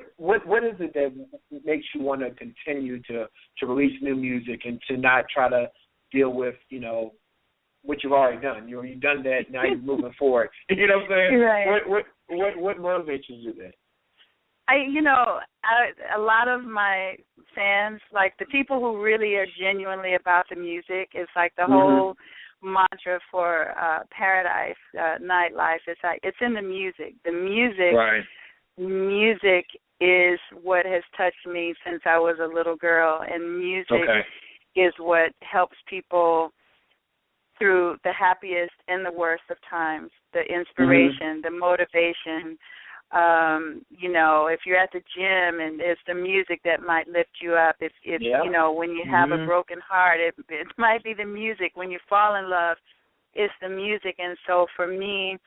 is it that makes you want to continue to release new music and to not try to deal with, what you've already done? You've done that, now you're moving forward. You know what I'm saying? Right. What motivates you to do that? A lot of my fans, like the people who really are genuinely about the music, it's like the whole mantra for Paradise Nightlife. It's like it's in the music. The music is what has touched me since I was a little girl, and music is what helps people through the happiest and the worst of times. The inspiration, the motivation. If you're at the gym and it's the music that might lift you up. If when you have a broken heart, it might be the music. When you fall in love, it's the music. And so for me,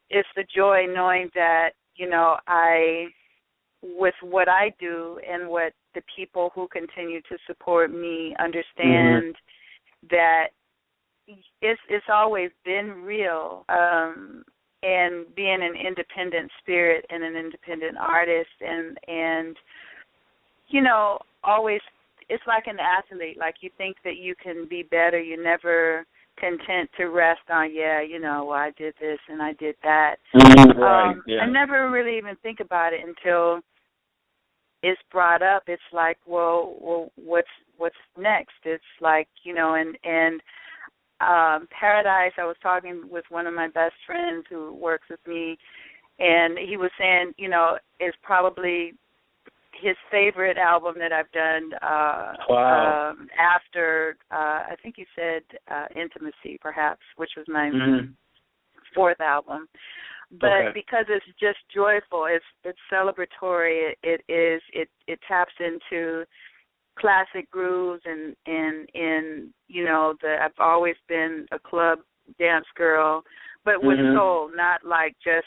it's the joy knowing that, with what I do and what the people who continue to support me understand that it's always been real. And being an independent spirit and an independent artist and always, it's like an athlete. Like you think that you can be better. You never content to rest on, I did this and I did that. Right. Yeah. I never really even think about it until it's brought up. It's like, well, what's next? It's like, and Paradise, I was talking with one of my best friends who works with me, and he was saying, is probably his favorite album that I've done after, I think he said Intimacy, perhaps, which was my fourth album. But because it's just joyful, it's celebratory. It taps into classic grooves and I've always been a club dance girl, but with soul, not like just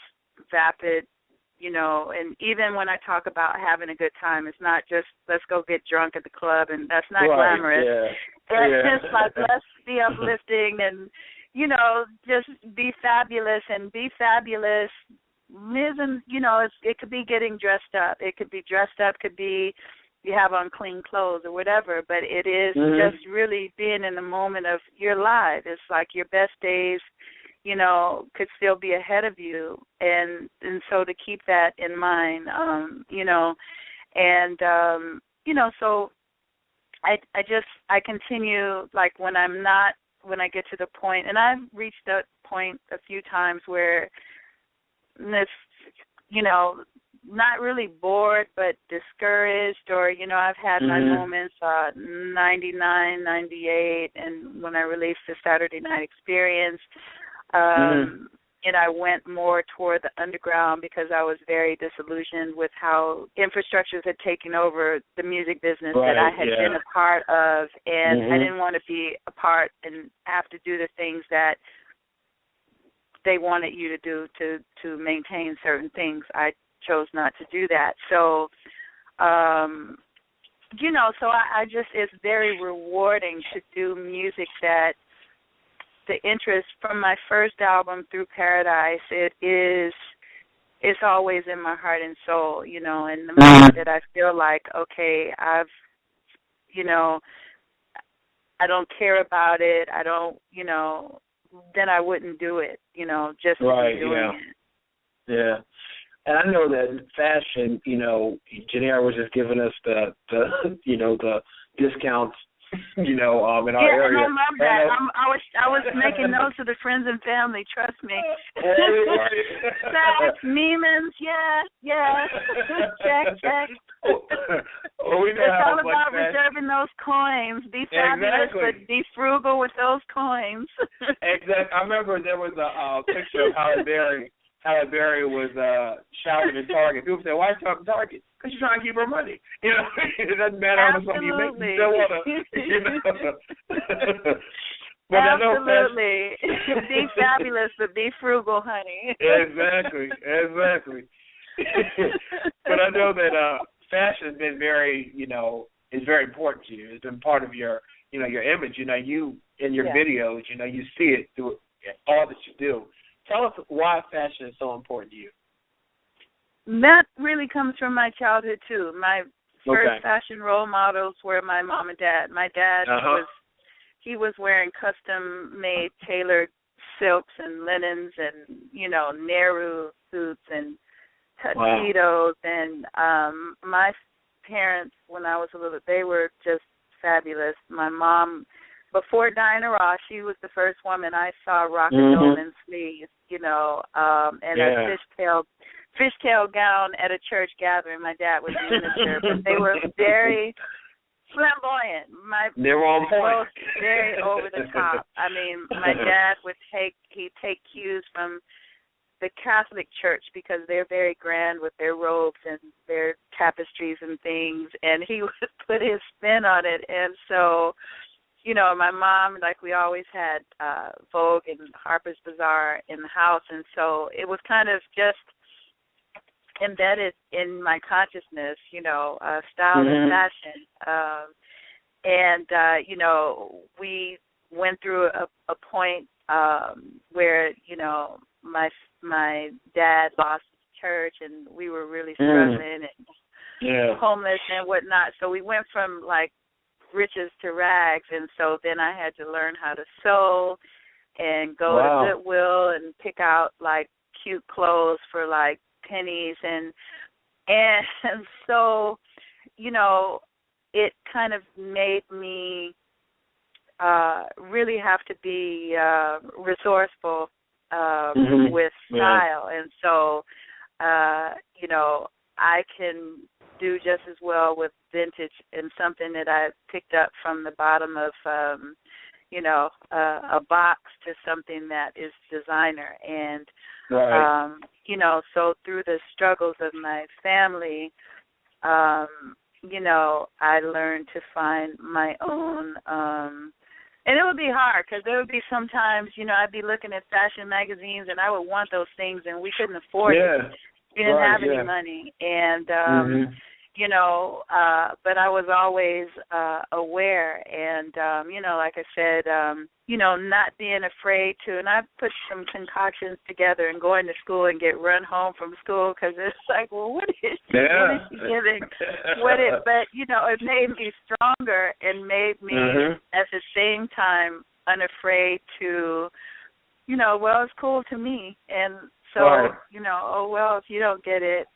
vapid, and even when I talk about having a good time, it's not just let's go get drunk at the club, and that's not glamorous. Yeah. It's just like let's be uplifting and just be fabulous, and be fabulous isn't, it could be getting dressed up. It could be dressed up, could be you have on clean clothes or whatever, but it is just really being in the moment of your life. It's like your best days, could still be ahead of you, and so to keep that in mind, so I continue, like when I get to the point, and I've reached that point a few times where it's, not really bored, but discouraged, or, I've had my moments, 99, 98, and when I released the Saturday Night Experience, and I went more toward the underground because I was very disillusioned with how infrastructures had taken over the music business that I had been a part of, and I didn't want to be a part and have to do the things that they wanted you to do to maintain certain things. I chose not to do that. So, so I just, it's very rewarding to do music that the interest from my first album through Paradise, it's always in my heart and soul, and the moment that I feel like, okay, I don't care about it, I don't, then I wouldn't do it, just to be doing it. Yeah. And I know that in fashion, Janera was just giving us the discounts, in our area. And I love that. I was making notes of the friends and family. Trust me. That's Neiman's. Yeah. Check. It's all about reserving those coins. Be fabulous, but be frugal with those coins. Exactly. I remember there was a picture of Halle Berry was shouting at Target. People say, "Why are you talking Target?" Because she's trying to keep her money. It doesn't matter how much money you make. You still want to, But absolutely. Be fabulous, but be frugal, honey. Exactly. But I know that fashion has been very, is very important to you. It's been part of your, your image. You in your videos, you see it through all that you do. Tell us why fashion is so important to you. That really comes from my childhood, too. My first fashion role models were my mom and dad. My dad he was wearing custom-made tailored silks and linens and, Nehru suits and tuxedos. And my parents, when I was a little, they were just fabulous. My mom, before Diana Ross, she was the first woman I saw rock a Dolan sleeve, and a fishtail gown at a church gathering. My dad was a minister, but they were very flamboyant. They were on point. Very over the top. I mean, my dad he'd take cues from the Catholic Church because they're very grand with their robes and their tapestries and things, and he would put his spin on it. And so, my mom, like, we always had Vogue and Harper's Bazaar in the house, and so it was kind of just embedded in my consciousness, style and fashion. We went through a point where, my dad lost his church, and we were really struggling and homeless and whatnot. So we went from, like, riches to rags, and so then I had to learn how to sew and go to Goodwill and pick out like cute clothes for like pennies, and so, you know, it kind of made me really have to be resourceful with style. And so, you know, I can do just as well with vintage and something that I picked up from the bottom of, you know, a box to something that is designer. And, you know, so through the struggles of my family, you know, I learned to find my own, and it would be hard because there would be sometimes, you know, I'd be looking at fashion magazines and I would want those things and we couldn't afford it. We didn't have any money. And, you know, but I was always aware. And, you know, like I said, you know, not being afraid to, and I put some concoctions together and going to school and get run home from school because it's like, well, what is she giving? But, you know, it made me stronger and made me at the same time unafraid to, you know, well, it's cool to me. And so, you know, oh, well, if you don't get it,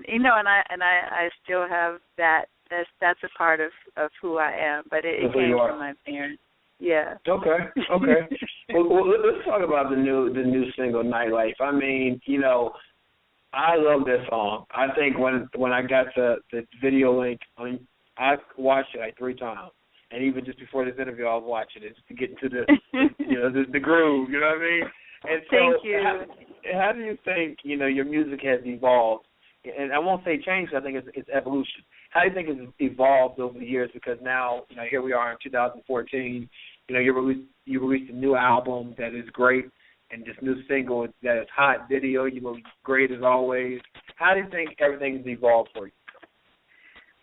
you know, and I still have that. That's a part of who I am, but it came from my parents. Yeah. Okay. Well, let's talk about the new single Nightlife. I mean, you know, I love this song. I think when I got the video link, I watched it like 3 times, and even just before this interview, I was watching it just to get into the you know the groove. You know what I mean? And so, thank you. How do you think, you know, your music has evolved? And I won't say changed. I think it's evolution. How do you think it's evolved over the years? Because now, you know, here we are in 2014. You know, you released a new album that is great, and this new single that is hot. Video, you know, great as always. How do you think everything's evolved for you?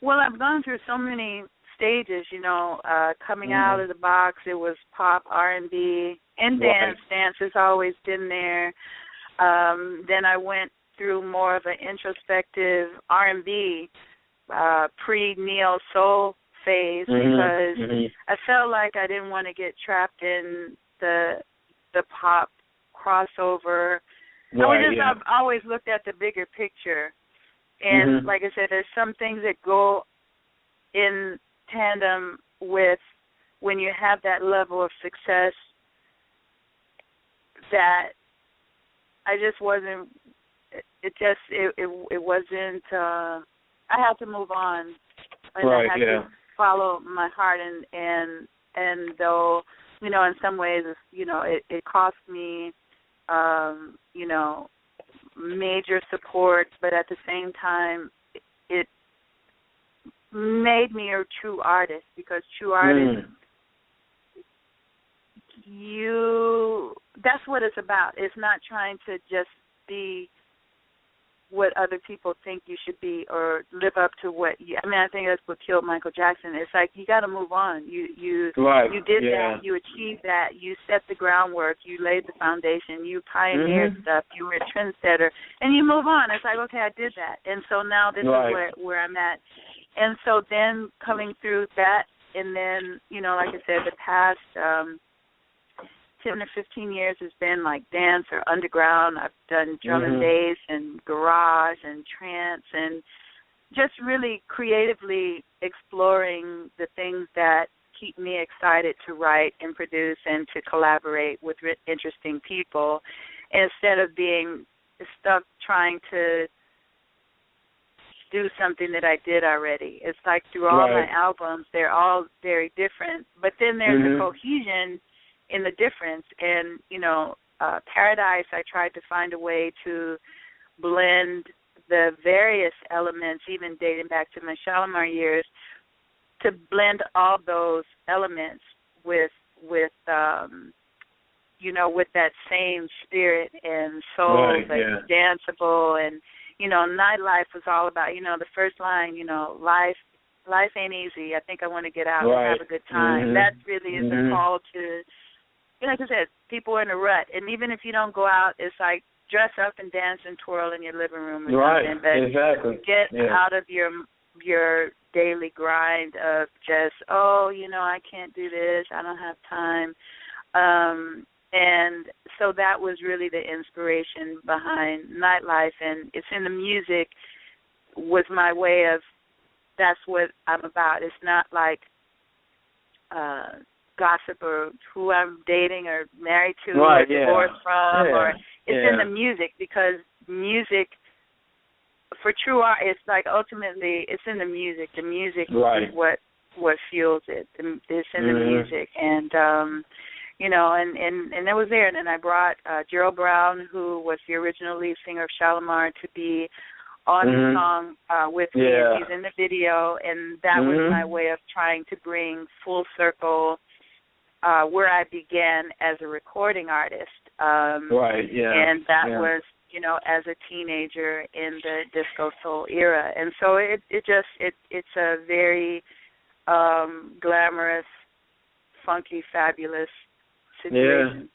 Well, I've gone through so many stages. You know, coming out of the box, it was pop, R&B, and dance. Dance has always been there. Then I went through more of an introspective R&B, pre-neo soul phase because I felt like I didn't want to get trapped in the pop crossover. I've always looked at the bigger picture, and like I said, there's some things that go in tandem with when you have that level of success that I just wasn't. It wasn't. I had to move on, and I had to follow my heart. And though, you know, in some ways, you know, it cost me, you know, major support, but at the same time, it made me a true artist because true artists. That's what it's about. It's not trying to just be what other people think you should be or live up to what you, I mean, I think that's what killed Michael Jackson. It's like you got to move on. You did that. You achieved that. You set the groundwork. You laid the foundation. You pioneered stuff. You were a trendsetter. And you move on. It's like, okay, I did that. And so now this is where I'm at. And so then coming through that, and then, you know, like I said, the past 10 or 15 years has been like dance or underground. I've done drum and bass and garage and trance and just really creatively exploring the things that keep me excited to write and produce and to collaborate with interesting people instead of being stuck trying to do something that I did already. It's like through all my albums, they're all very different, but then there's a cohesion in the difference. And, you know, Paradise, I tried to find a way to blend the various elements, even dating back to my Shalimar years, to blend all those elements with you know, with that same spirit and soul that's danceable. And, you know, Nightlife was all about, you know, the first line, you know, life ain't easy. I think I want to get out and have a good time. That really is a call to, you know, like I said, people are in a rut. And even if you don't go out, it's like dress up and dance and twirl in your living room or something. But get out of your daily grind of just, oh, you know, I can't do this, I don't have time. And so that was really the inspiration behind Nightlife, and it's in the music was my way of, that's what I'm about. It's not like gossip or who I'm dating or married to or divorced from, or it's in the music, because music, for true art, it's like ultimately it's in the music. The music is what fuels it. It's in the music, and you know, and it was there. And then I brought Gerald Brown, who was the original lead singer of Shalimar, to be on the song with me. He's in the video, and that was my way of trying to bring full circle where I began as a recording artist. And that was, you know, as a teenager in the disco soul era. And so it's a very glamorous, funky, fabulous situation.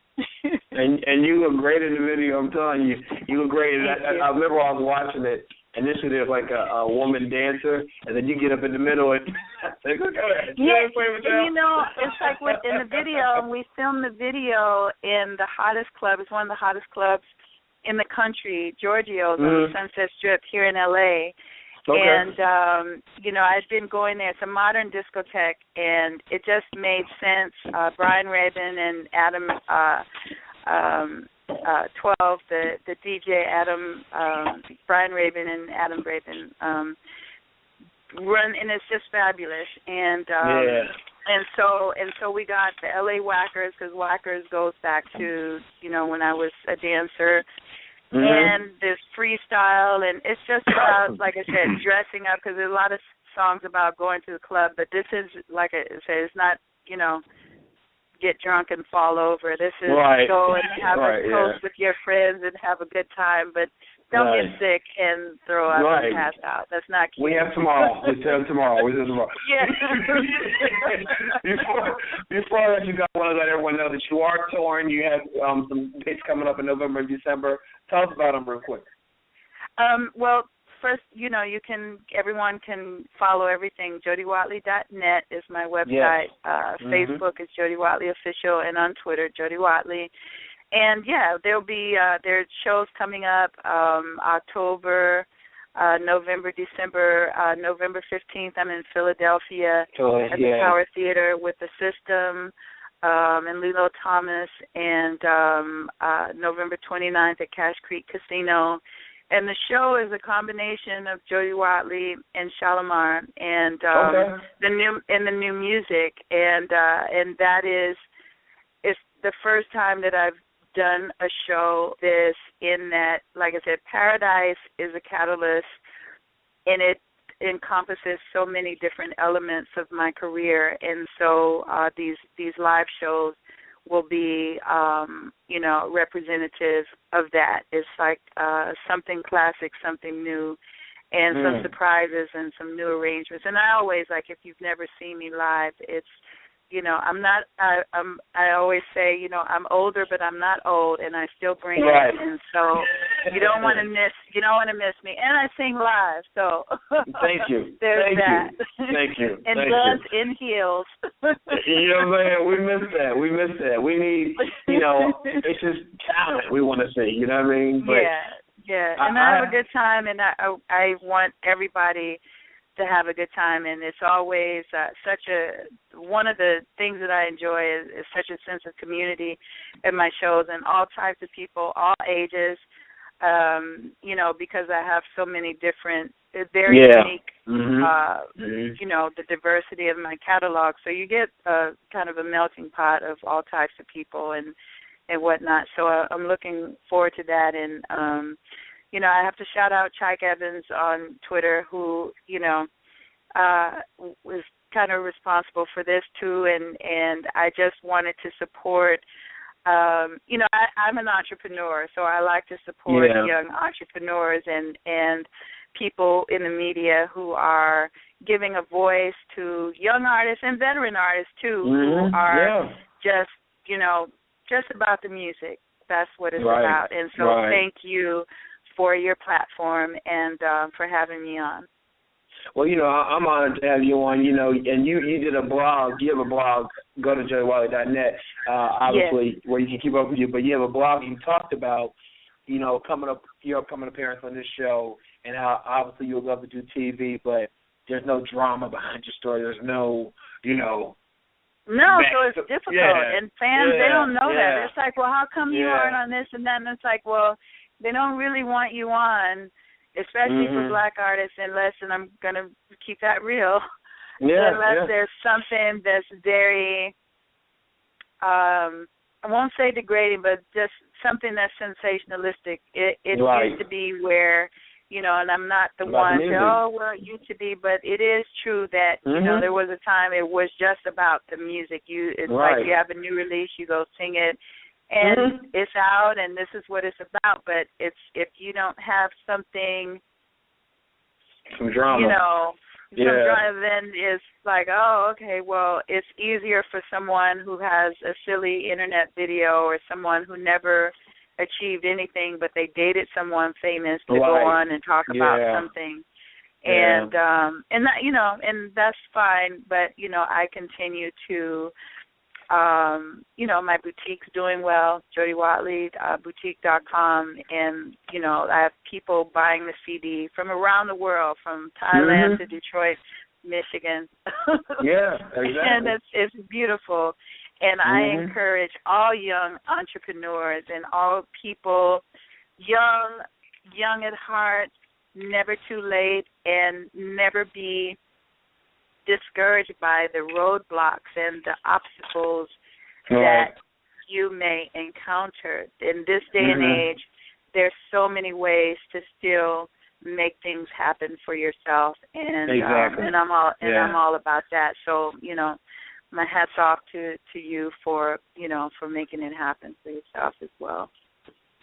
And you look great in the video. I'm telling you, you look great. I remember I was watching it. Initially, there's like a woman dancer, and then you get up in the middle and say, "Look at that!" Yeah, and you know, it's like in the video. We filmed the video in the hottest club. It's one of the hottest clubs in the country, Giorgio's on the Sunset Strip here in LA. And you know, I'd been going there. It's a modern discotheque, and it just made sense. Brian Rabin and Adam 12, the DJ Adam, Brian Rabin and Adam Rabin run, and it's just fabulous. And so we got the LA Whackers, because Whackers goes back to, you know, when I was a dancer. And this freestyle, and it's just about, like I said, dressing up, because there's a lot of songs about going to the club, but this is, like I said, it's not, you know, get drunk and fall over. This is go and have a toast with your friends and have a good time, but don't get sick and throw up and pass out. That's not cute. We have tomorrow. We have tomorrow. Yeah. Before you got, I want to let everyone know that you are touring. You have some dates coming up in November and December. Tell us about them real quick. Well, first, you know, everyone can follow everything. JodyWatley.net is my website. Facebook is Jody Watley Official, and on Twitter, Jody Watley. And yeah, there'll be there are shows coming up October, November, December. November 15th, I'm in Philadelphia at the Power Theater with The System and Lilo Thomas, and November 29th at Cash Creek Casino. And the show is a combination of Jody Watley and Shalimar, and the new music, and that is, it's the first time that I've done a show this, in that, like I said, Paradise is a catalyst, and it encompasses so many different elements of my career, and so these live shows will be, you know, representative of that. It's like something classic, something new, and some surprises and some new arrangements. And I always, like, if you've never seen me live, it's, you know, I always say, you know, I'm older, but I'm not old, and I still bring it. And so you don't want to miss me. And I sing live, so thank you. There's that. Thank you. And guns in heels. You know what I'm saying? We miss that. We need, you know, it's just talent we want to see. You know what I mean? But yeah. And I have a good time, and I want everybody to have a good time, and it's always one of the things that I enjoy is such a sense of community in my shows, and all types of people, all ages, you know, because I have so many different, very unique, you know, the diversity of my catalog, so you get kind of a melting pot of all types of people and whatnot, so I'm looking forward to that. And you know, I have to shout out Chike Evans on Twitter, who, you know, was kind of responsible for this too, and I just wanted to support, you know, I'm an entrepreneur, so I like to support young entrepreneurs and people in the media who are giving a voice to young artists and veteran artists too, who are just, you know, just about the music. That's what it's about. And so thank you for your platform and for having me on. Well, I'm honored to have you on, and you did a blog. You have a blog. Go to jodywatley.net, obviously, where you can keep up with you. But you have a blog. You talked about, your upcoming appearance on this show, and how obviously you would love to do TV, but there's no drama behind your story. There's no, No, so it's difficult. And fans, they don't know that. It's like, well, how come you aren't on this and that? And it's like, well, they don't really want you on, especially for black artists, unless, and I'm going to keep that real, unless there's something that's very, I won't say degrading, but just something that's sensationalistic. It used to be where, and I'm not the one to, it used to be, but it is true that, there was a time it was just about the music. It's like you have a new release, you go sing it, and it's out, and this is what it's about. But if you don't have something, some drama, then it's like, oh, okay, well, it's easier for someone who has a silly internet video or someone who never achieved anything, but they dated someone famous to go on and talk about something. And and that, and that's fine, but I continue to my boutique's doing well, Jody Watley, boutique.com, and I have people buying the CD from around the world, from Thailand to Detroit, Michigan. Exactly. And it's beautiful. And I encourage all young entrepreneurs and all people, young at heart, never too late, and never be discouraged by the roadblocks and the obstacles that you may encounter. In this day and age, there's so many ways to still make things happen for yourself, and and I'm all about that. So my hat's off to you for for making it happen for yourself as well.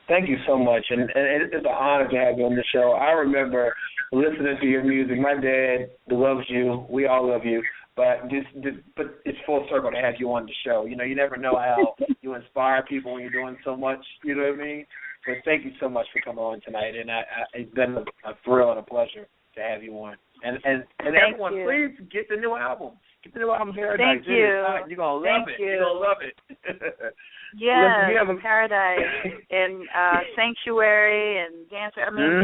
Thank you so much, and it's an honor to have you on the show. I remember listening to your music. My dad loves you. We all love you, but it's full circle to have you on the show. You never know how you inspire people when you're doing so much. You know what I mean? So thank you so much for coming on tonight, and it's been a thrill and a pleasure to have you on. And everyone, please get the new album. Get the new album, Paradise. Thank you. You're gonna love it. You're gonna love it. Yeah, Paradise and Sanctuary and Dancer. I mean,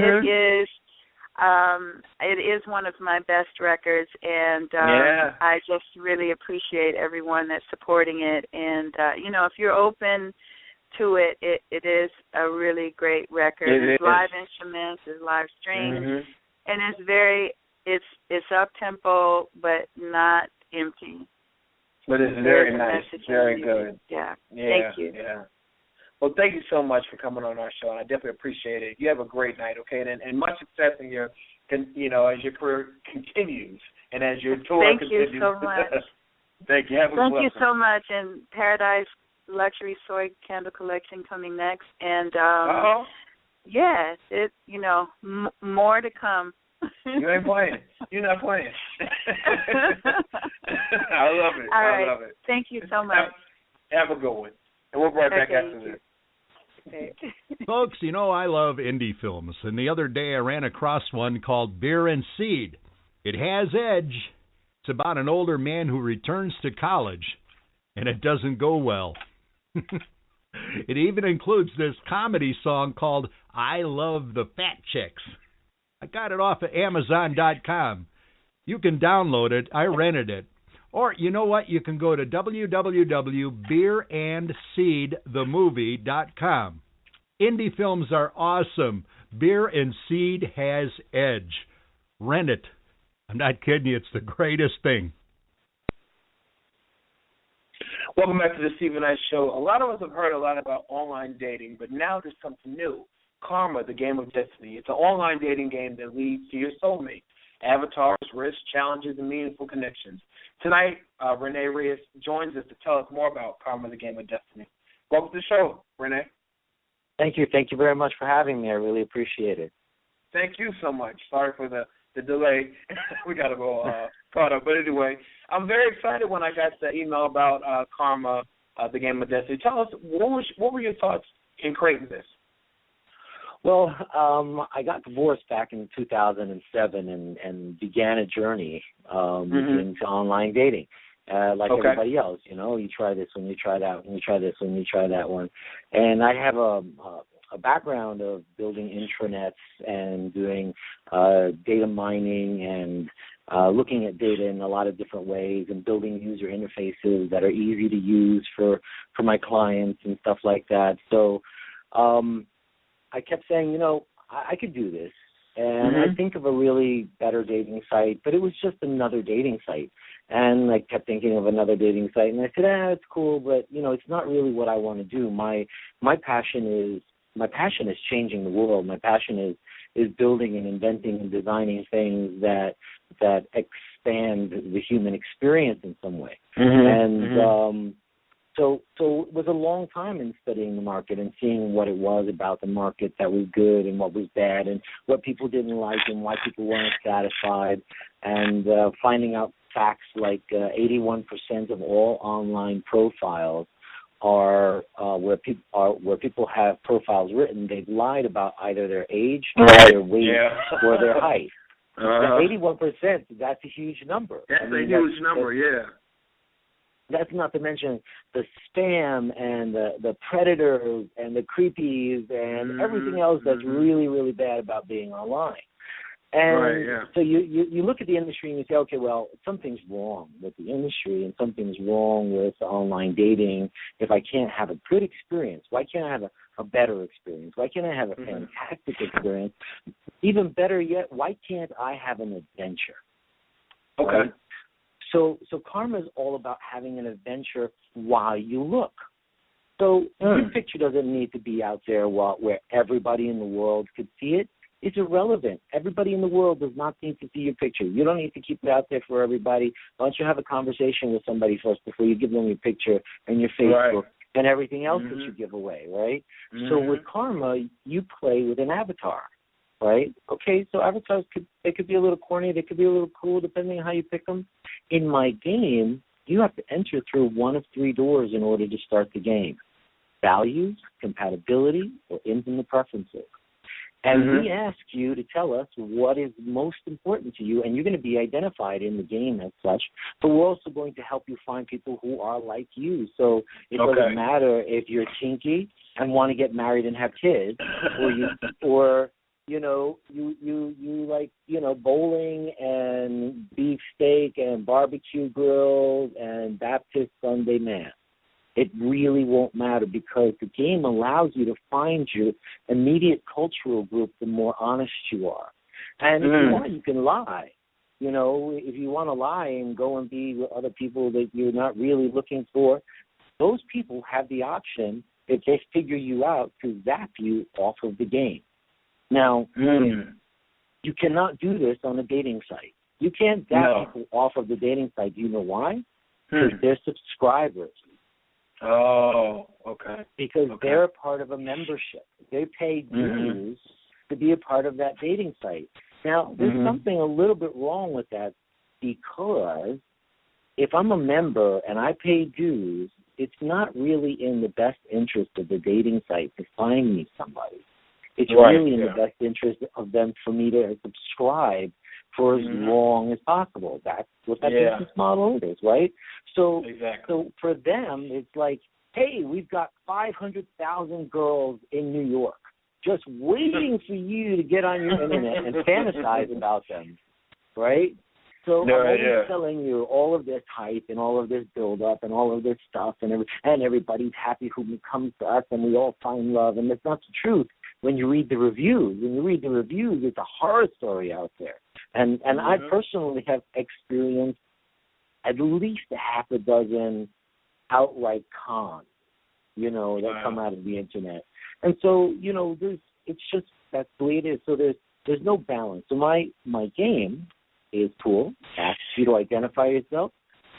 it is one of my best records, and I just really appreciate everyone that's supporting it. And if you're open to it, it is a really great record. It's live instruments, it's live strings, and it's up tempo, but not empty. But it's very nice. It's very good. Yeah. Thank you. Yeah. Well, thank you so much for coming on our show, and I definitely appreciate it. You have a great night, okay? And much success in your, as your career continues and as your tour continues. Thank you so much. Thank you. Have a Thank you so much. And Paradise Luxury Soy Candle Collection coming next, and more to come. You ain't playing. You're not playing. I love it. All right. I love it. Thank you so much. Have a good one. And we'll be right back after this. Okay. Folks, I love indie films, and the other day I ran across one called Beer and Seed. It has edge. It's about an older man who returns to college, and it doesn't go well. It even includes this comedy song called I Love the Fat Chicks. I got it off of Amazon.com. You can download it. I rented it. Or, you know what? You can go to www.beerandseedthemovie.com. Indie films are awesome. Beer and Seed has edge. Rent it. I'm not kidding you. It's the greatest thing. Welcome back to the Stephen Knight Show. A lot of us have heard a lot about online dating, but now there's something new. Karma, the Game of Destiny. It's an online dating game that leads to your soulmate. Avatars, risks, challenges, and meaningful connections. Tonight, Rene Reyes joins us to tell us more about Karma, the Game of Destiny. Welcome to the show, Rene. Thank you. Thank you very much for having me. I really appreciate it. Thank you so much. Sorry for the delay. We got to go caught up. But anyway, I'm very excited when I got the email about Karma, the Game of Destiny. Tell us, what were your thoughts in creating this? Well, I got divorced back in 2007 and began a journey into online dating. Like everybody else, you try this one, you try that one, you try this one, you try that one. And I have a background of building intranets and doing data mining and looking at data in a lot of different ways and building user interfaces that are easy to use for my clients and stuff like that. So I kept saying, I could do this. And I think of a really better dating site, but it was just another dating site. And I kept thinking of another dating site, and I said, it's cool, but, it's not really what I want to do. My passion is changing the world. My passion is building and inventing and designing things that expand the human experience in some way. So it was a long time in studying the market and seeing what it was about the market that was good and what was bad and what people didn't like and why people weren't satisfied, and finding out facts like 81% of all online profiles are where people have profiles written. They've lied about either their age, their weight, or their height. 81%. That's a huge number. That's a huge number. Yeah. That's not to mention the spam and the predators and the creepies and everything else that's really, really bad about being online. And so you look at the industry and you say, okay, well, something's wrong with the industry and something's wrong with online dating. If I can't have a good experience, why can't I have a better experience? Why can't I have a fantastic experience? Even better yet, why can't I have an adventure? Okay. Right? So Karma is all about having an adventure while you look. So your picture doesn't need to be out there where everybody in the world could see it. It's irrelevant. Everybody in the world does not need to see your picture. You don't need to keep it out there for everybody. Why don't you have a conversation with somebody first before you give them your picture and your Facebook and everything else that you give away, right? So with Karma, you play with an avatar, right? Okay, so avatars could be a little corny. They could be a little cool depending on how you pick them. In my game, you have to enter through one of three doors in order to start the game: values, compatibility, or intimate preferences. And we ask you to tell us what is most important to you, and you're going to be identified in the game as such, but we're also going to help you find people who are like you. So it doesn't matter if you're kinky and want to get married and have kids, or you like, bowling and beefsteak and barbecue grills and Baptist Sunday Mass. It really won't matter, because the game allows you to find your immediate cultural group the more honest you are. And if you want, you can lie. If you want to lie and go and be with other people that you're not really looking for, those people have the option, if they figure you out, to zap you off of the game. Now, you cannot do this on a dating site. You can't zap people off of the dating site. Do you know why? Because they're subscribers. Oh, okay. Because they're a part of a membership. They pay dues to be a part of that dating site. Now, there's something a little bit wrong with that, because if I'm a member and I pay dues, it's not really in the best interest of the dating site to find me somebody. It's really in the best interest of them for me to subscribe for as long as possible. That's what that business model is, right? So, so for them, it's like, hey, we've got 500,000 girls in New York just waiting for you to get on your internet and fantasize about them, right? So I'm always telling you all of this hype and all of this build-up and all of this stuff, and everybody's happy who comes to us, and we all find love, and that's not the truth. When you read the reviews, it's a horror story out there. And I personally have experienced at least a half a dozen outright cons, that come out of the internet. And so, it's just, that's the way it is. So there's no balance. So my game is cool, asks you to identify yourself,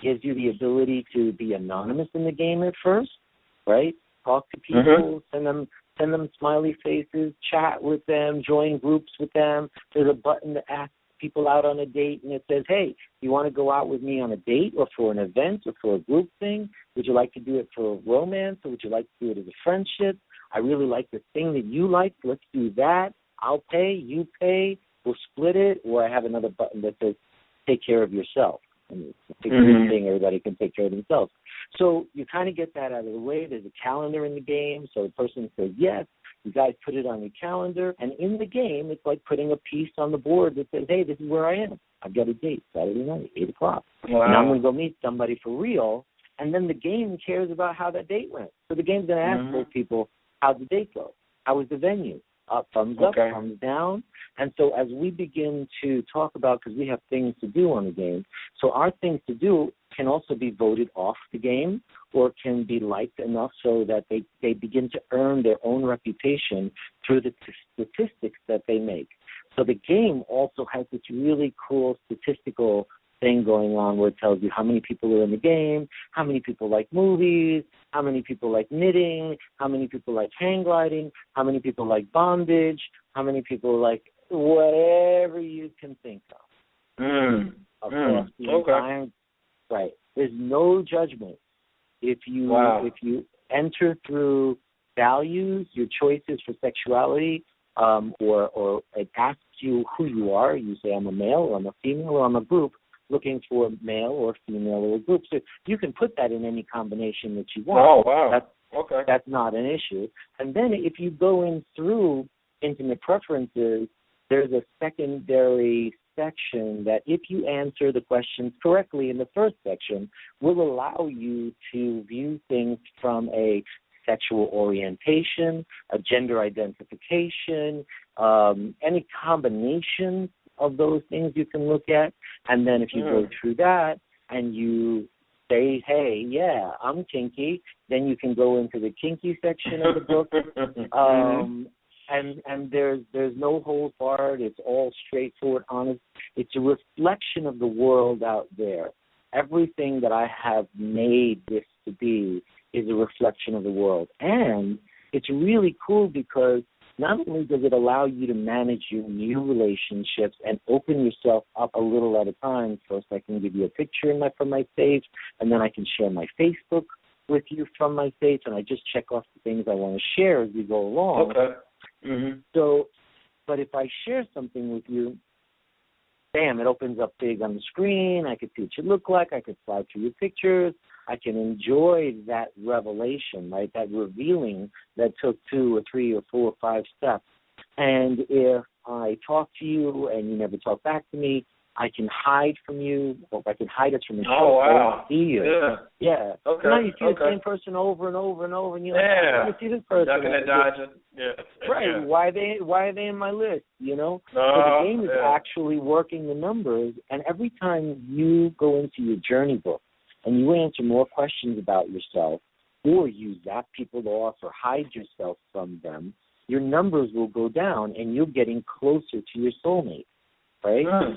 gives you the ability to be anonymous in the game at first, right? Talk to people, send them smiley faces, chat with them, join groups with them. There's a button to ask people out on a date, and it says, hey, you want to go out with me on a date or for an event or for a group thing? Would you like to do it for romance, or would you like to do it as a friendship? I really like the thing that you like. Let's do that. I'll pay, you pay, we'll split it, or I have another button that says take care of yourself. And it's a thing everybody can take care of themselves. So you kind of get that out of the way. There's a calendar in the game, so the person says yes. You guys put it on your calendar, and in the game, it's like putting a piece on the board that says, hey, this is where I am. I've got a date, Saturday night, 8 o'clock. Wow. And I'm going to go meet somebody for real, and then the game cares about how that date went. So the game's going to ask those people, how'd the date go? How was the venue? Thumbs up, thumbs down. And so as we begin to talk about, because we have things to do on the game, so our things to do can also be voted off the game or can be liked enough so that they begin to earn their own reputation through the statistics that they make. So the game also has this really cool statistical thing going on where it tells you how many people are in the game, how many people like movies, how many people like knitting, how many people like hang gliding, how many people like bondage, how many people like whatever you can think of. Across the entire, right. There's no judgment. If you enter through values, your choices for sexuality, or it asks you who you are, you say I'm a male or I'm a female or I'm a group, looking for male or female or a group. So you can put that in any combination that you want. Oh, wow. That's not an issue. And then if you go in through intimate preferences, there's a secondary section that if you answer the questions correctly in the first section will allow you to view things from a sexual orientation, a gender identification, any combination of those things you can look at. And then if you go through that and you say, hey, yeah, I'm kinky, then you can go into the kinky section of the book. And there's no hold barred. It's all straightforward, honest. It's a reflection of the world out there. Everything that I have made this to be is a reflection of the world. And it's really cool because not only does it allow you to manage your new relationships and open yourself up a little at a time. First, I can give you a picture from my stage, and then I can share my Facebook with you from my stage, and I just check off the things I want to share as we go along. So, but if I share something with you, bam, it opens up big on the screen. I can see what you look like. I can slide through your pictures. I can enjoy that revelation, right, that revealing that took 2 or 3 or 4 or 5 steps. And if I talk to you and you never talk back to me, I can hide from you, or I can hide us from each other. Oh, wow. I don't see you. Yeah. Okay. Now you see the same person over and over and over, and you're like, I want to see this person. Ducking and dodging. Yeah. Right. Yeah. Why are they in my list, you know? So the game is actually working the numbers, and every time you go into your journey book and you answer more questions about yourself, or you zap people off or hide yourself from them, your numbers will go down, and you're getting closer to your soulmate, right?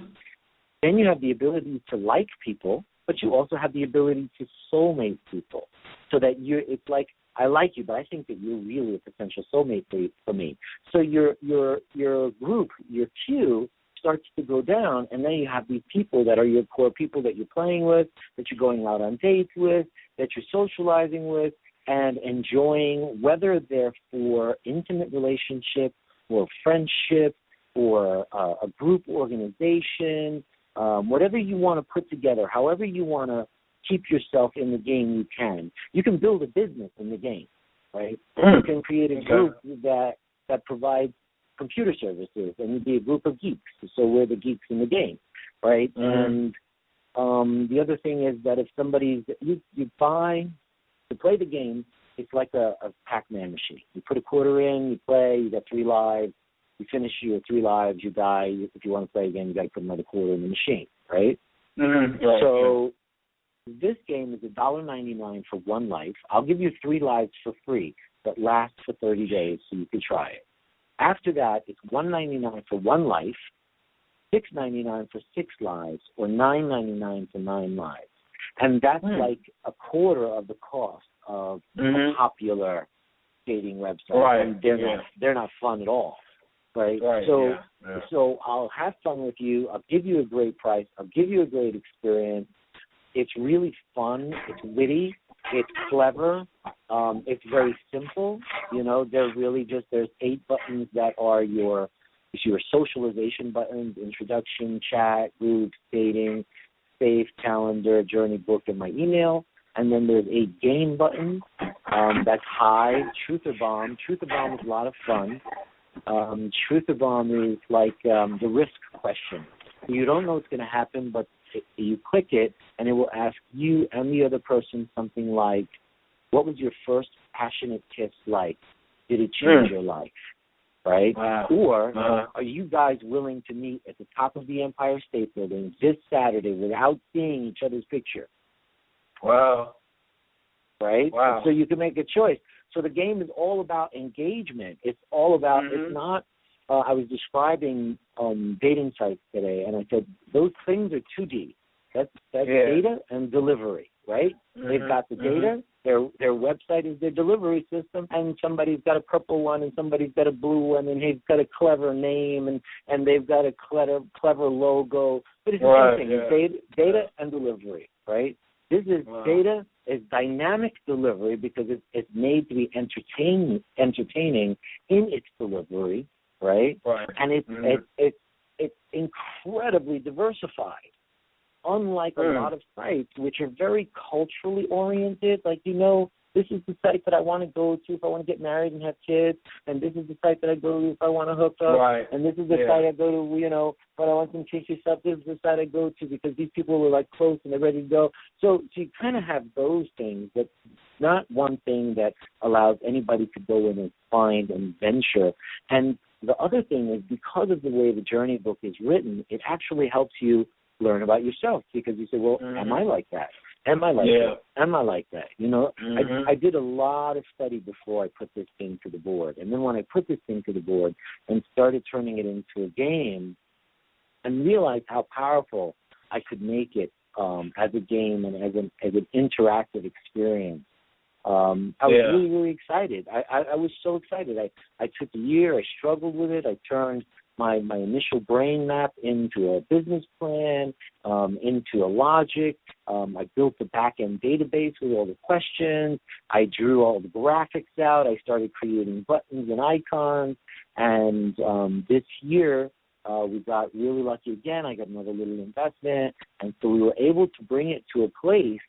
Then you have the ability to like people, but you also have the ability to soulmate people, so that it's like, I like you, but I think that you're really a potential soulmate for me. So your group, your queue, starts to go down, and then you have these people that are your core people that you're playing with, that you're going out on dates with, that you're socializing with, and enjoying, whether they're for intimate relationship or friendship or a group organization, whatever you want to put together, however you want to keep yourself in the game, you can. You can build a business in the game, right? You can create a group that provides computer services, and you'd be a group of geeks. So we're the geeks in the game, right? And the other thing is that if you buy to play the game, it's like a Pac-Man machine. You put a quarter in, you play, you got 3 lives. You finish your 3 lives, you die. If you want to play again, you got to put another quarter in the machine, right? So this game is $1.99 for 1 life. I'll give you 3 lives for free that last for 30 days, so you can try it. After that, it's $1.99 for 1 life, $6.99 for 6 lives, or $9.99 for 9 lives. And that's like a quarter of the cost of a popular dating website. Right. And they're not fun at all. Right. So I'll have fun with you. I'll give you a great price. I'll give you a great experience. It's really fun. It's witty. It's clever. It's very simple. You know, they're really just, there's 8 buttons that are your socialization buttons: introduction, chat, groups, dating, save, calendar, journey, book, and my email. And then there's 8 game buttons. That's hide, truth or bomb. Truth or bomb is a lot of fun. Truth or bomb is like the risk question. You don't know what's going to happen, but you click it, and it will ask you and the other person something like, what was your first passionate kiss like? Did it change your life? Right? Wow. Or are you guys willing to meet at the top of the Empire State Building this Saturday without seeing each other's picture? Wow. Right? Wow. So you can make a choice. So the game is all about engagement. It's all about, it's not, I was describing dating sites today, and I said those things are 2D. That's data and delivery, right? They've got the data, their website is their delivery system, and somebody's got a purple one and somebody's got a blue one, and they've got a clever name, and they've got a clever logo. But it's the same thing. It's data and delivery, right? This is data is dynamic delivery because it's made to be entertaining in its delivery, right? And it's incredibly diversified. Unlike a lot of sites which are very culturally oriented, like, you know, this is the site that I want to go to if I want to get married and have kids, and this is the site that I go to if I want to hook up, and this is the site I go to, you know, when I want some kinky stuff. This is the site I go to because these people were like close and they're ready to go. So you kind of have those things, but not one thing that allows anybody to go in and find and venture. And the other thing is, because of the way the journey book is written, it actually helps you learn about yourself, because you say, well, am I like that? Am I like that? Am I like that? You know, I did a lot of study before I put this thing to the board. And then when I put this thing to the board and started turning it into a game and realized how powerful I could make it as a game and as an interactive experience, I was really, really excited. I was so excited. I took a year. I struggled with it. I turned my initial brain map into a business plan, into a logic. I built the back-end database with all the questions. I drew all the graphics out. I started creating buttons and icons. And this year, we got really lucky again. I got another little investment. And so we were able to bring it to a place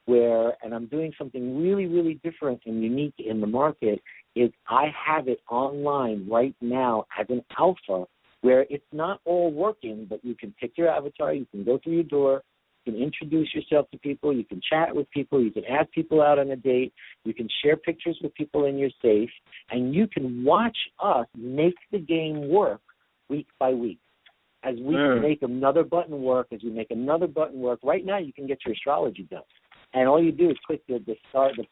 where, and I'm doing something really, really different and unique in the market, is I have it online right now as an alpha, where it's not all working, but you can pick your avatar, you can go through your door, you can introduce yourself to people, you can chat with people, you can ask people out on a date, you can share pictures with people in your safe, and you can watch us make the game work week by week. As we make another button work, as we make another button work, right now you can get your astrology done. And all you do is click the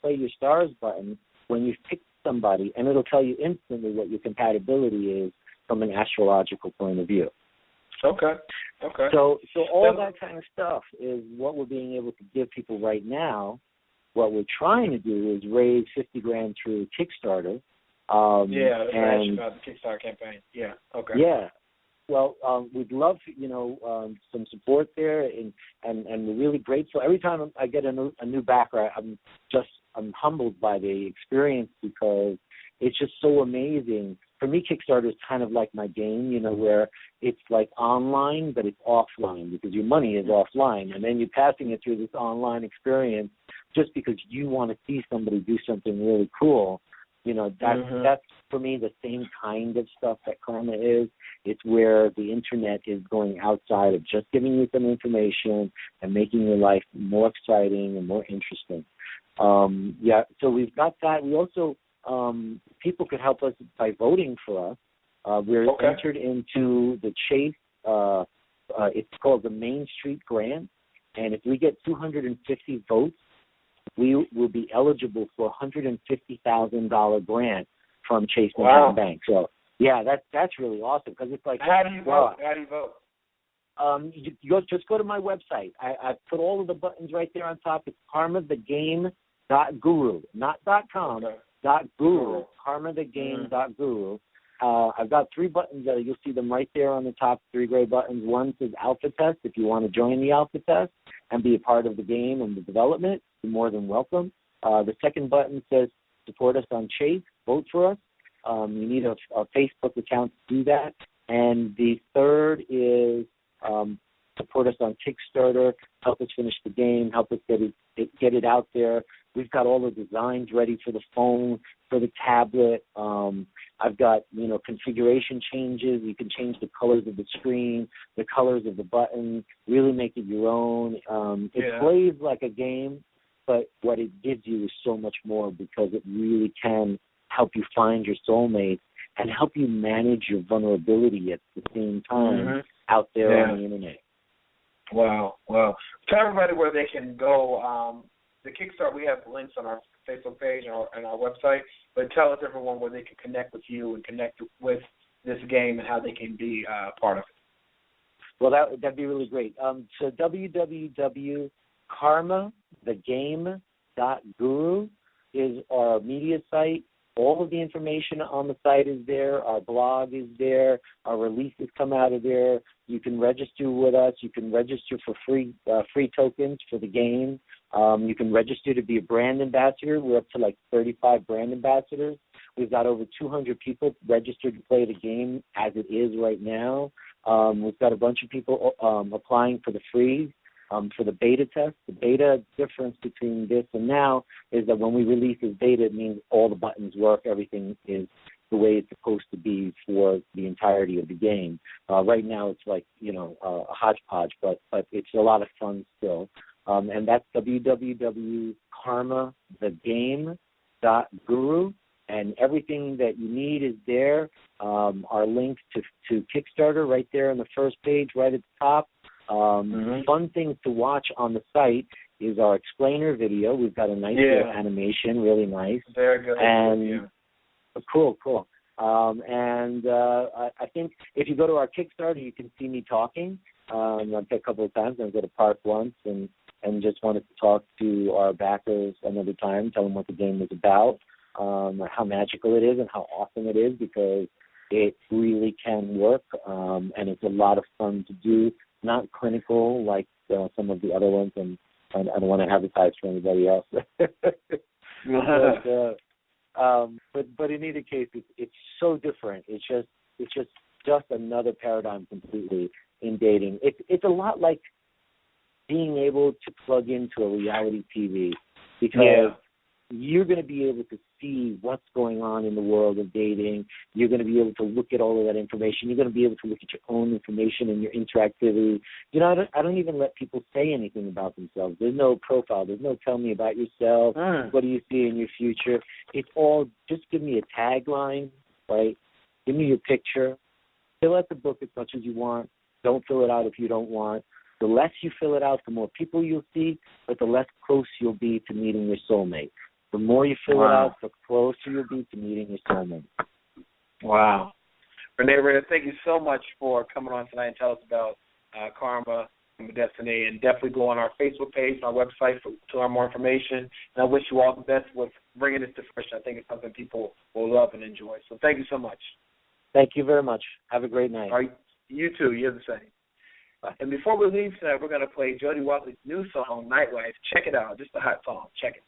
Play Your Stars button when you've picked somebody, and it'll tell you instantly what your compatibility is from an astrological point of view. Okay. So all that kind of stuff is what we're being able to give people right now. What we're trying to do is raise $50,000 through Kickstarter. Let's ask you about the Kickstarter campaign. Yeah. Okay. Yeah. Well, we'd love, some support there, and we're really grateful. Every time I get a new backer, I'm humbled by the experience, because it's just so amazing. For me, Kickstarter is kind of like my game, where it's like online, but it's offline, because your money is offline, and then you're passing it through this online experience just because you want to see somebody do something really cool. That's for me the same kind of stuff that Karma is. It's where the internet is going outside of just giving you some information and making your life more exciting and more interesting. So we've got that. We also, people could help us by voting for us. We're entered into the Chase, it's called the Main Street Grant, and if we get 250 votes, we will be eligible for a $150,000 grant from Chase Manhattan Bank. So, that's really awesome, because it's like, how do you vote? Just go to my website. I put all of the buttons right there on top. It's karmathegame.guru, not .com, .guru, karmathegame.guru. I've got 3 buttons there. You'll see them right there on the top, 3 gray buttons. One says Alpha Test. If you want to join the Alpha Test and be a part of the game and the development, you're more than welcome. The second button says support us on Chase, vote for us. You need a Facebook account to do that. And the third is support us on Kickstarter, help us finish the game, help us get it out there. We've got all the designs ready for the phone, for the tablet. I've got, configuration changes. You can change the colors of the screen, the colors of the button, really make it your own. It plays like a game, but what it gives you is so much more because it really can help you find your soulmate and help you manage your vulnerability at the same time out there on the internet. Wow. Well, tell everybody where they can go. The Kickstarter, we have links on our Facebook page and our website, but tell us, everyone, where they can connect with you and connect with this game and how they can be part of it. Well, that'd be really great. So www.karmathegame.guru is our media site. All of the information on the site is there. Our blog is there. Our releases come out of there. You can register with us. You can register for free tokens for the game. You can register to be a brand ambassador. We're up to like 35 brand ambassadors. We've got over 200 people registered to play the game as it is right now. We've got a bunch of people applying for the free. For the beta test. The beta difference between this and now is that when we release as beta, it means all the buttons work, everything is the way it's supposed to be for the entirety of the game. Right now it's like, a hodgepodge, but it's a lot of fun still. And that's www.karmathegame.guru, and everything that you need is there. Our link to Kickstarter right there on the first page, right at the top. Fun things to watch on the site is our explainer video. We've got a nice little animation, really nice. Very good. And cool. And I think if you go to our Kickstarter, you can see me talking. I've been a couple of times. I go to Park once and just wanted to talk to our backers another time, tell them what the game is about, how magical it is and how awesome it is, because it really can work, and it's a lot of fun to do. Not clinical like some of the other ones, and I don't want to advertise for anybody else. But in either case, it's so different. It's just another paradigm completely in dating. It's a lot like being able to plug into a reality TV, because you're going to be able to see what's going on in the world of dating. You're going to be able to look at all of that information. You're going to be able to look at your own information and your interactivity. I don't even let people say anything about themselves. There's no profile. There's no tell me about yourself. What do you see in your future? It's all just give me a tagline, right? Give me your picture. Fill out the book as much as you want. Don't fill it out if you don't want. The less you fill it out, the more people you'll see, but the less close you'll be to meeting your soulmate. The more you fill it out, the closer you'll be to meeting your soulmate. Wow. Rene Reyes, thank you so much for coming on tonight and tell us about Karma and Destiny. And definitely go on our Facebook page and our website to learn more information. And I wish you all the best with bringing this to fruition. I think it's something people will love and enjoy. So thank you so much. Thank you very much. Have a great night. All right. You too. You're the same. Bye. And before we leave tonight, we're going to play Jody Watley's new song, Nightlife. Check it out. Just a hot song. Check it.